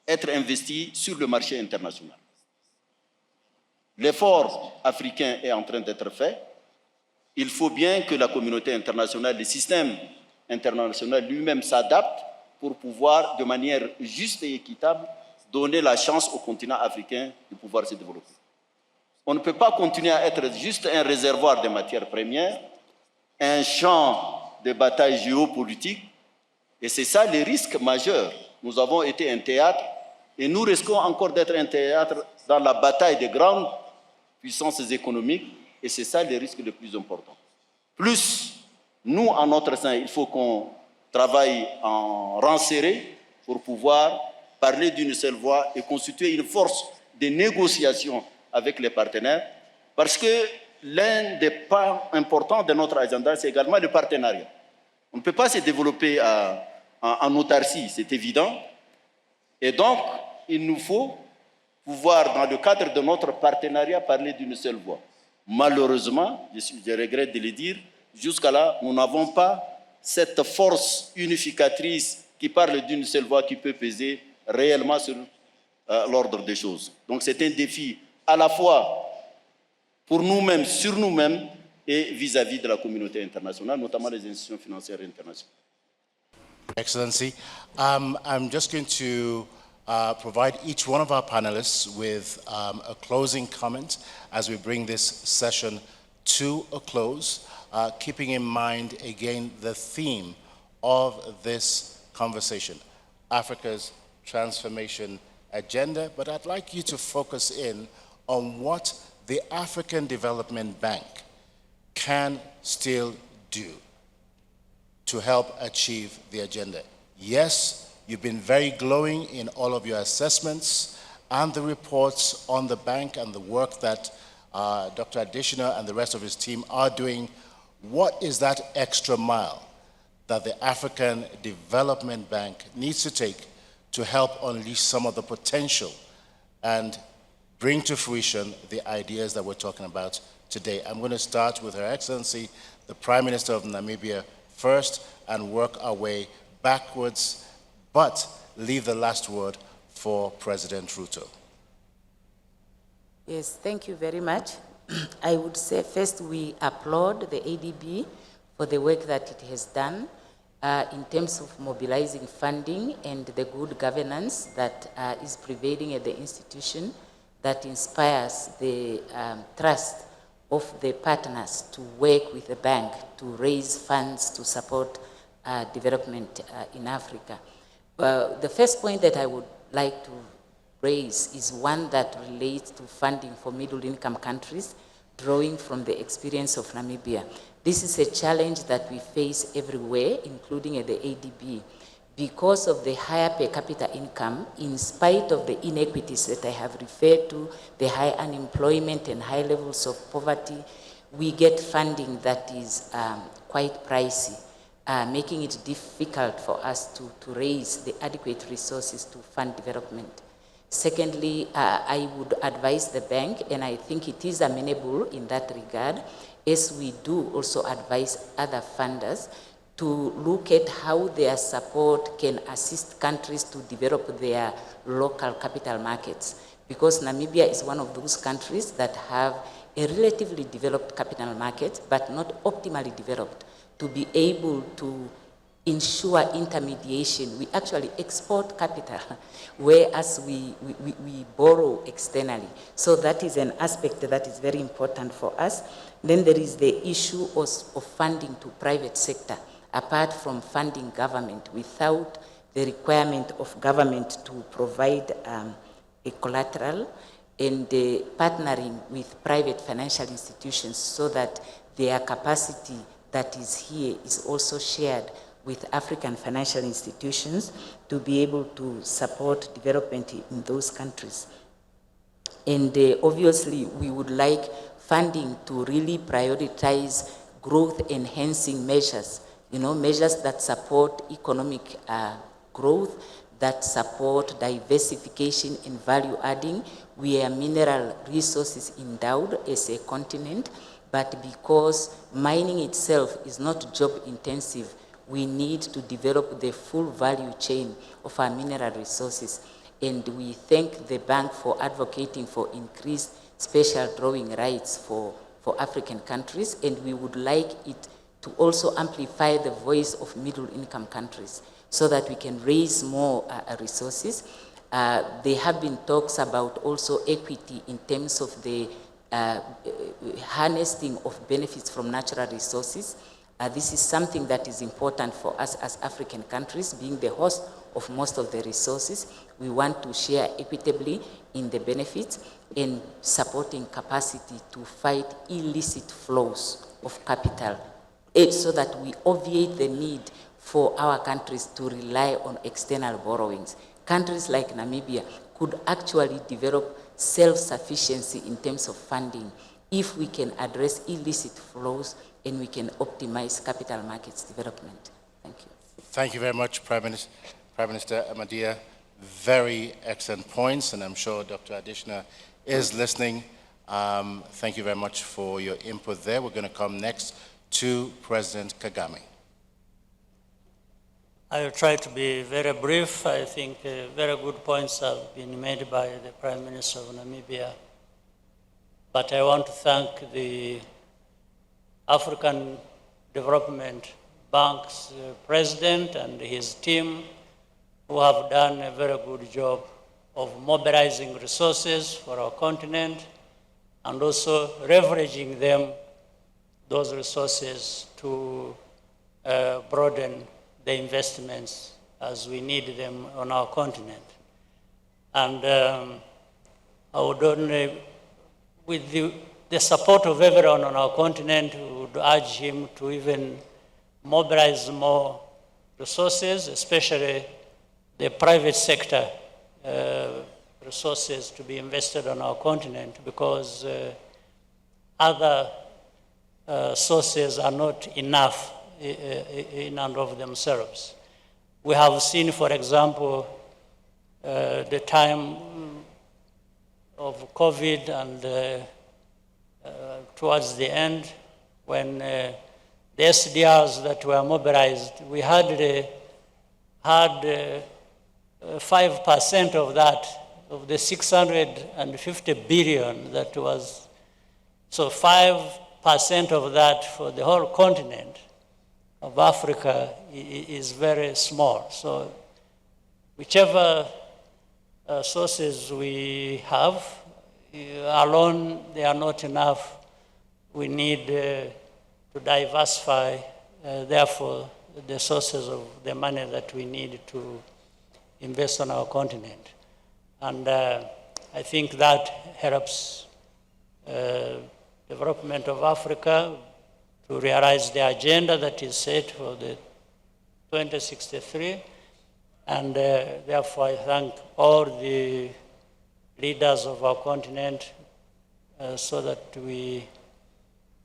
Speaker 10: être investi sur le marché international. L'effort africain est en train d'être fait. Il faut bien que la communauté internationale, le système international lui-même s'adapte pour pouvoir, de manière juste et équitable, donner la chance au continent africain de pouvoir se développer. On ne peut pas continuer à être juste un réservoir de matières premières, un champ de bataille géopolitique, et c'est ça le risque majeur. Nous avons été un théâtre, et nous risquons encore d'être un théâtre dans la bataille des grandes puissances économiques, et c'est ça le risque le plus important. Plus, nous, en notre sein, il faut qu'on travaille en rang serré pour pouvoir parler d'une seule voix et constituer une force de négociation avec les partenaires, parce que l'un des pas importants de notre agenda, c'est également le partenariat. On ne peut pas se développer en autarcie, c'est évident. Et donc, il nous faut pouvoir, dans le cadre de notre partenariat, parler d'une seule voix. Malheureusement, je regrette de le dire, jusqu'à là, nous n'avons pas cette force unificatrice qui parle d'une seule voix qui peut peser réellement sur l'ordre des choses. Donc c'est un défi à la fois pour nous-mêmes, sur nous-mêmes, et vis-à-vis de la communauté internationale, notamment les institutions financières internationales.
Speaker 2: Excellency, I'm just going to provide each one of our panelists with a closing comment as we bring this session to a close, keeping in mind again the theme of this conversation, Africa's transformation agenda. But I'd like you to focus in on what the African Development Bank can still do to help achieve the agenda. Yes, you've been very glowing in all of your assessments and the reports on the bank and the work that Dr. Additioner and the rest of his team are doing. What is that extra mile that the African Development Bank needs to take to help unleash some of the potential and bring to fruition the ideas that we're talking about today? I'm going to start with Her Excellency, the Prime Minister of Namibia first, and work our way backwards, but leave the last word for President Ruto.
Speaker 9: Yes, thank you very much. I would say first we applaud the ADB for the work that it has done in terms of mobilizing funding and the good governance that is prevailing at the institution that inspires the trust of the partners to work with the bank to raise funds to support development in Africa. The first point that I would like to raise is one that relates to funding for middle-income countries, drawing from the experience of Namibia. This is a challenge that we face everywhere, including at the ADB. Because of the higher per capita income, in spite of the inequities that I have referred to, the high unemployment and high levels of poverty, we get funding that is quite pricey, making it difficult for us to raise the adequate resources to fund development. Secondly, I would advise the bank, and I think it is amenable in that regard, as we do also advise other funders, to look at how their support can assist countries to develop their local capital markets. Because Namibia is one of those countries that have a relatively developed capital market, but not optimally developed. To be able to ensure intermediation, we actually export capital, whereas we borrow externally. So that is an aspect that is very important for us. Then there is the issue of funding to private sector, apart from funding government, without the requirement of government to provide a collateral, and partnering with private financial institutions so that their capacity that is here is also shared with African financial institutions to be able to support development in those countries. And obviously, we would like funding to really prioritize growth-enhancing measures, measures that support economic growth, that support diversification and value adding. We are mineral resources endowed as a continent, but because mining itself is not job intensive, we need to develop the full value chain of our mineral resources. And we thank the bank for advocating for increased special drawing rights for African countries, and we would like it to also amplify the voice of middle-income countries so that we can raise more resources. There have been talks about also equity in terms of the harnessing of benefits from natural resources. This is something that is important for us as African countries, being the host of most of the resources. We want to share equitably in the benefits and supporting capacity to fight illicit flows of capital, so that we obviate the need for our countries to rely on external borrowings. Countries like Namibia could actually develop self-sufficiency in terms of funding if we can address illicit flows and we can optimize capital markets development. Thank you.
Speaker 2: Thank you very much, Prime Minister Amadia. very excellent points, and I'm sure Dr. Adishna is listening. Thank you very much for your input there. We're going to come next to President Kagame.
Speaker 6: I will try to be very brief. I think very good points have been made by the Prime Minister of Namibia. But I want to thank the African Development Bank's president and his team, who have done a very good job of mobilizing resources for our continent and also leveraging those resources to broaden the investments as we need them on our continent. And I would only, with the support of everyone on our continent, we would urge him to even mobilize more resources, especially the private sector resources to be invested on our continent, because other sources are not enough in and of themselves. We have seen, for example, the time of COVID and towards the end, when the SDRs that were mobilized, we had 5% of that, of the 650 billion that was, so 5% of that for the whole continent of Africa is very small. So whichever sources we have, alone they are not enough. We need to diversify, therefore, the sources of the money that we need to invest on our continent. And I think that helps development of Africa to realize the agenda that is set for the 2063. And therefore, I thank all the leaders of our continent so that we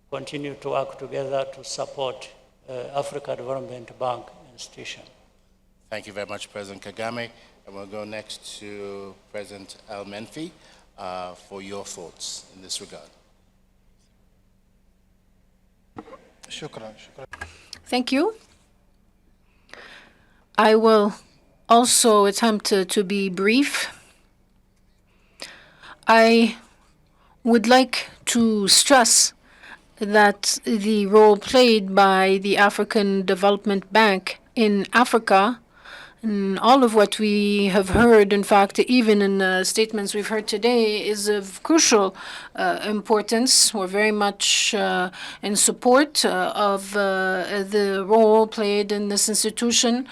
Speaker 6: continue to work together to support Africa Development Bank institution.
Speaker 2: Thank you very much, President Kagame. And we'll go next to President Al-Menfi for your thoughts in this regard.
Speaker 7: Thank you. I will also attempt to be brief. I would like to stress that the role played by the African Development Bank in Africa, and all of what we have heard, in fact, even in statements we've heard today, is of crucial importance. We're very much in support of the role played in this institution.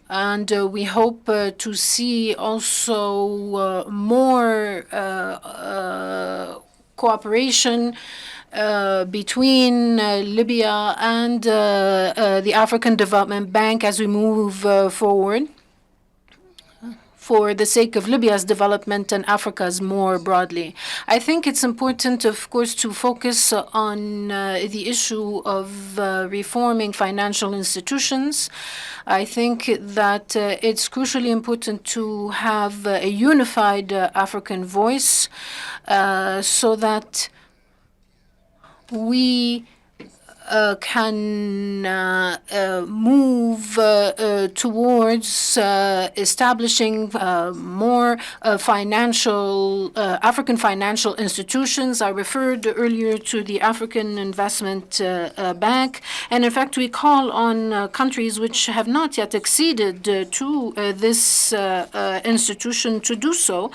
Speaker 7: And we hope to see also more cooperation between Libya and the African Development Bank as we move forward, for the sake of Libya's development and Africa's more broadly. I think it's important, of course, to focus on the issue of reforming financial institutions. I think that it's crucially important to have a unified African voice so that we can move towards establishing more African financial institutions. I referred earlier to the African Investment Bank, and in fact we call on countries which have not yet acceded to this institution to do so,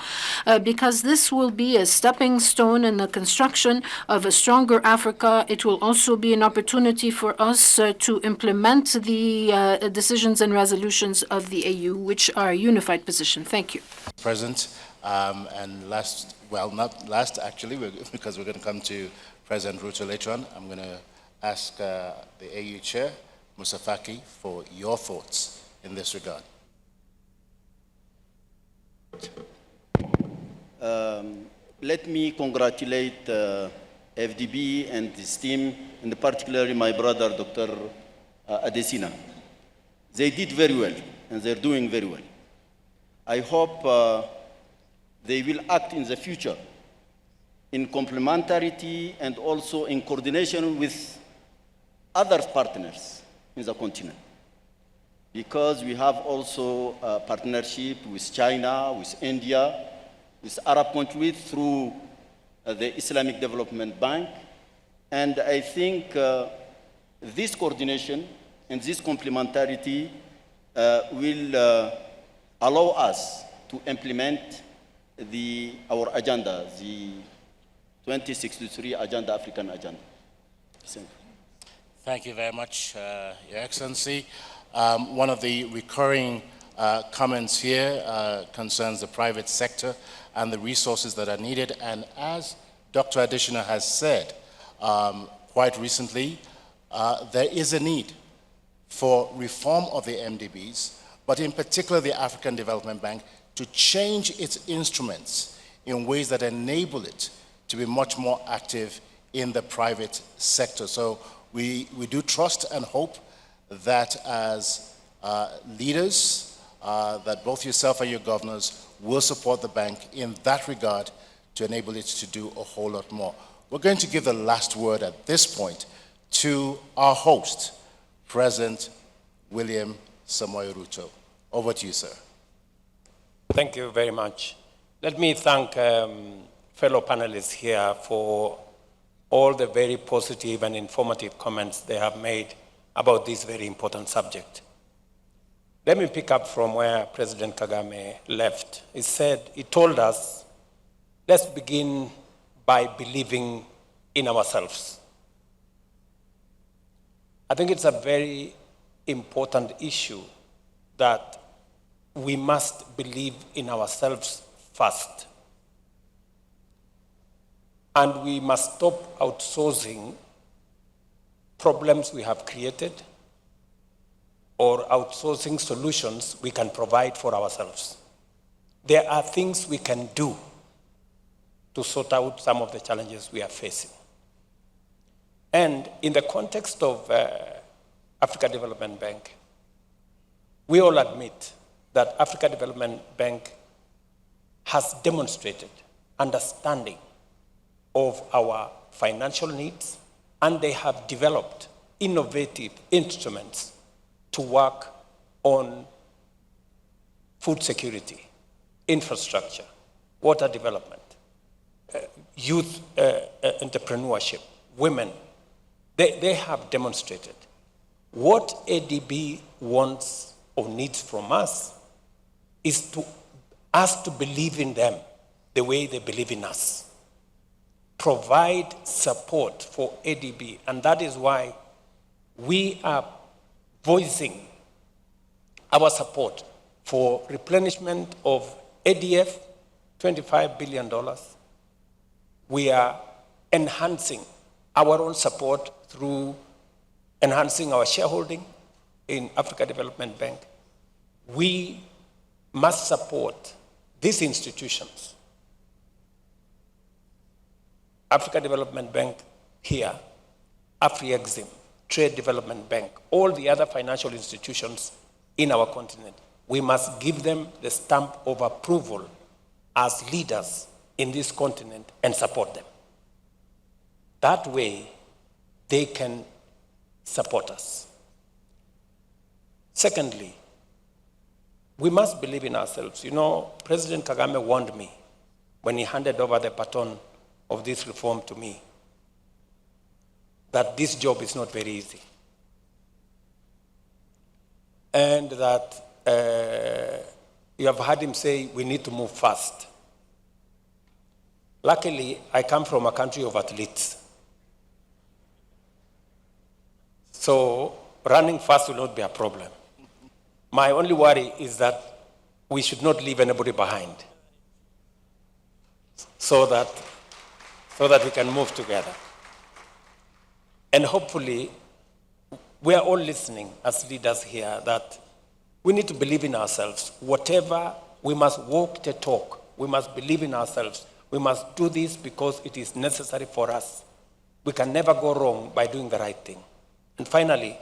Speaker 7: because this will be a stepping stone in the construction of a stronger Africa. It will also be an opportunity for us to implement the decisions and resolutions of the AU, which are a unified position. Thank you.
Speaker 2: President, and last, well, not last actually, because we're going to come to President Ruto later on, I'm going to ask the AU Chair, Musa Faki, for your thoughts in this regard.
Speaker 10: Let me congratulate FDB and his team, and particularly my brother, Dr. Adesina. They did very well, and they're doing very well. I hope they will act in the future in complementarity and also in coordination with other partners in the continent. Because we have also a partnership with China, with India, with Arab countries through the Islamic Development Bank. And I think this coordination and this complementarity will allow us to implement our agenda, the 2063 Agenda, African Agenda. Thank you.
Speaker 2: Thank you very much, Your Excellency. One of the recurring comments here concerns the private sector and the resources that are needed. And as Dr. Additioner has said, quite recently, there is a need for reform of the MDBs, but in particular the African Development Bank, to change its instruments in ways that enable it to be much more active in the private sector. So we do trust and hope that as leaders, that both yourself and your governors will support the bank in that regard to enable it to do a whole lot more. We're going to give the last word at this point to our host, President William Samoei Ruto. Over to you, sir.
Speaker 5: Thank you very much. Let me thank fellow panelists here for all the very positive and informative comments they have made about this very important subject. Let me pick up from where President Kagame left. He told us, let's begin by believing in ourselves. I think it's a very important issue that we must believe in ourselves first. And we must stop outsourcing problems we have created or outsourcing solutions we can provide for ourselves. There are things we can do to sort out some of the challenges we are facing. And in the context of Africa Development Bank, we all admit that Africa Development Bank has demonstrated understanding of our financial needs, and they have developed innovative instruments to work on food security, infrastructure, water development, youth entrepreneurship, women. They have demonstrated. What ADB wants or needs from us is to us to believe in them the way they believe in us. Provide support for ADB, and that is why we are voicing our support for replenishment of ADF, $25 billion. We are enhancing our own support through enhancing our shareholding in Africa Development Bank. We must support these institutions. Africa Development Bank here, Afri-Exim, Trade Development Bank, all the other financial institutions in our continent. We must give them the stamp of approval as leaders in this continent and support them. That way, they can support us. Secondly, we must believe in ourselves. You know, President Kagame warned me when he handed over the baton of this reform to me that this job is not very easy. And that you have heard him say we need to move fast. Luckily, I come from a country of athletes. So running fast will not be a problem. My only worry is that we should not leave anybody behind so that we can move together. And hopefully, we are all listening as leaders here that we need to believe in ourselves. Whatever, we must walk the talk. We must believe in ourselves. We must do this because it is necessary for us. We can never go wrong by doing the right thing. And finally,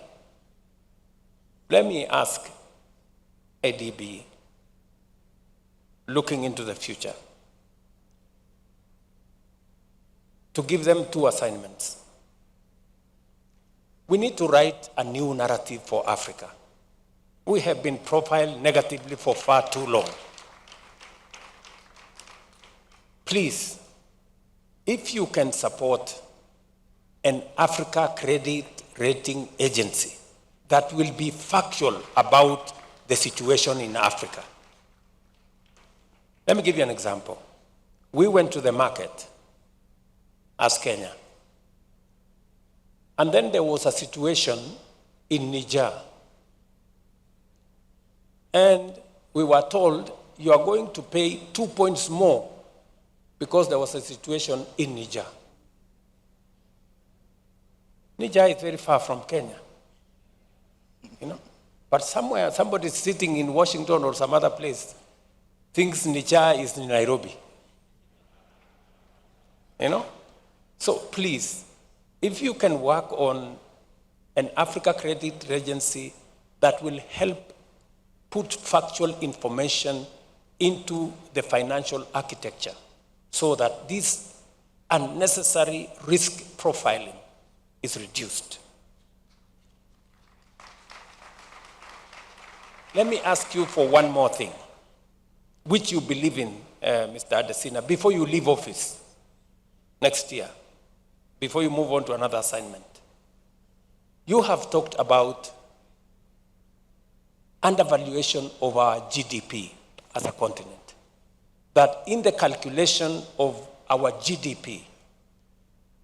Speaker 5: let me ask ADB, looking into the future, to give them 2 assignments. We need to write a new narrative for Africa. We have been profiled negatively for far too long. Please, if you can support an Africa credit rating agency that will be factual about the situation in Africa. Let me give you an example. We went to the market as Kenya. And then there was a situation in Niger. And we were told, you are going to pay 2 points more because there was a situation in Niger. Niger is very far from Kenya, you know. But somewhere, somebody sitting in Washington or some other place thinks Niger is in Nairobi, you know. So please, if you can work on an Africa credit agency that will help put factual information into the financial architecture so that this unnecessary risk profiling is reduced. Let me ask you for one more thing, which you believe in, Mr. Adesina, before you leave office next year, before you move on to another assignment. You have talked about undervaluation of our GDP as a continent. That in the calculation of our GDP,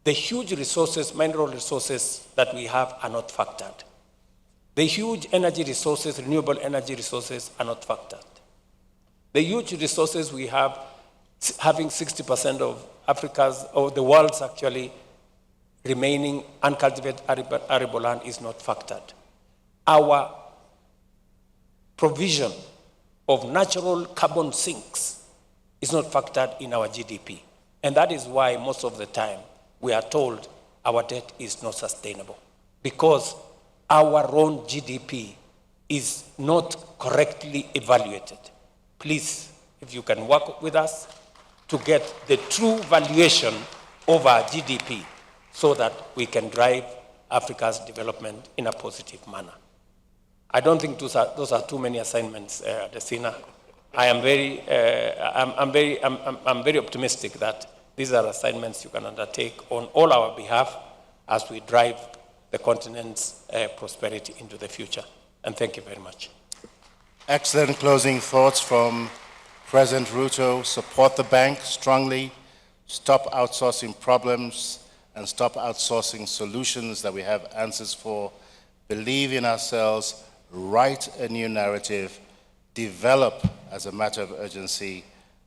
Speaker 5: the huge resources, mineral resources that we have are not factored. The huge energy resources, renewable energy resources are not factored. The huge resources we have, having 60% of Africa's, or the world's actually, remaining uncultivated arable land is not factored. Our provision of natural carbon sinks is not factored in our GDP. And that is why most of the time we are told our debt is not sustainable, because our own GDP is not correctly evaluated. Please, if you can work with us to get the true valuation of our GDP so that we can drive Africa's development in a positive manner. I don't think those are too many assignments, Adesina. I am I'm very optimistic that these are assignments you can undertake on all our behalf as we drive the continent's prosperity into the future. And thank you very much.
Speaker 2: Excellent closing thoughts from President Ruto. Support the bank strongly, stop outsourcing problems, and stop outsourcing solutions that we have answers for. Believe in ourselves, write a new narrative, develop, as a matter of urgency,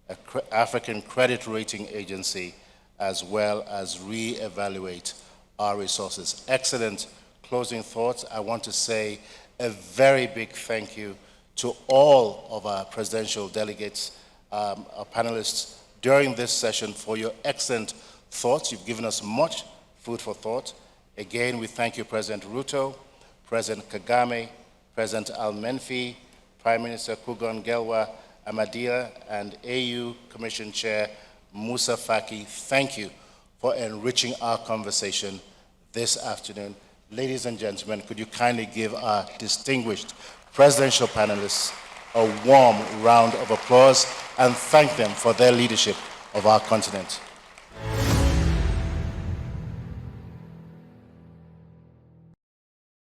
Speaker 2: an African credit rating agency, as well as re-evaluate our resources. Excellent closing thoughts. I want to say a very big thank you to all of our presidential delegates, our panelists during this session for your excellent thoughts. You've given us much food for thought. Again, we thank you, President Ruto, President Kagame, President Al-Menfi, Prime Minister Kugon Gelwa Amadia, and AU Commission Chair Musa Faki. Thank you for enriching our conversation this afternoon. Ladies and gentlemen, could you kindly give our distinguished presidential panelists a warm round of applause and thank them for their leadership of our continent.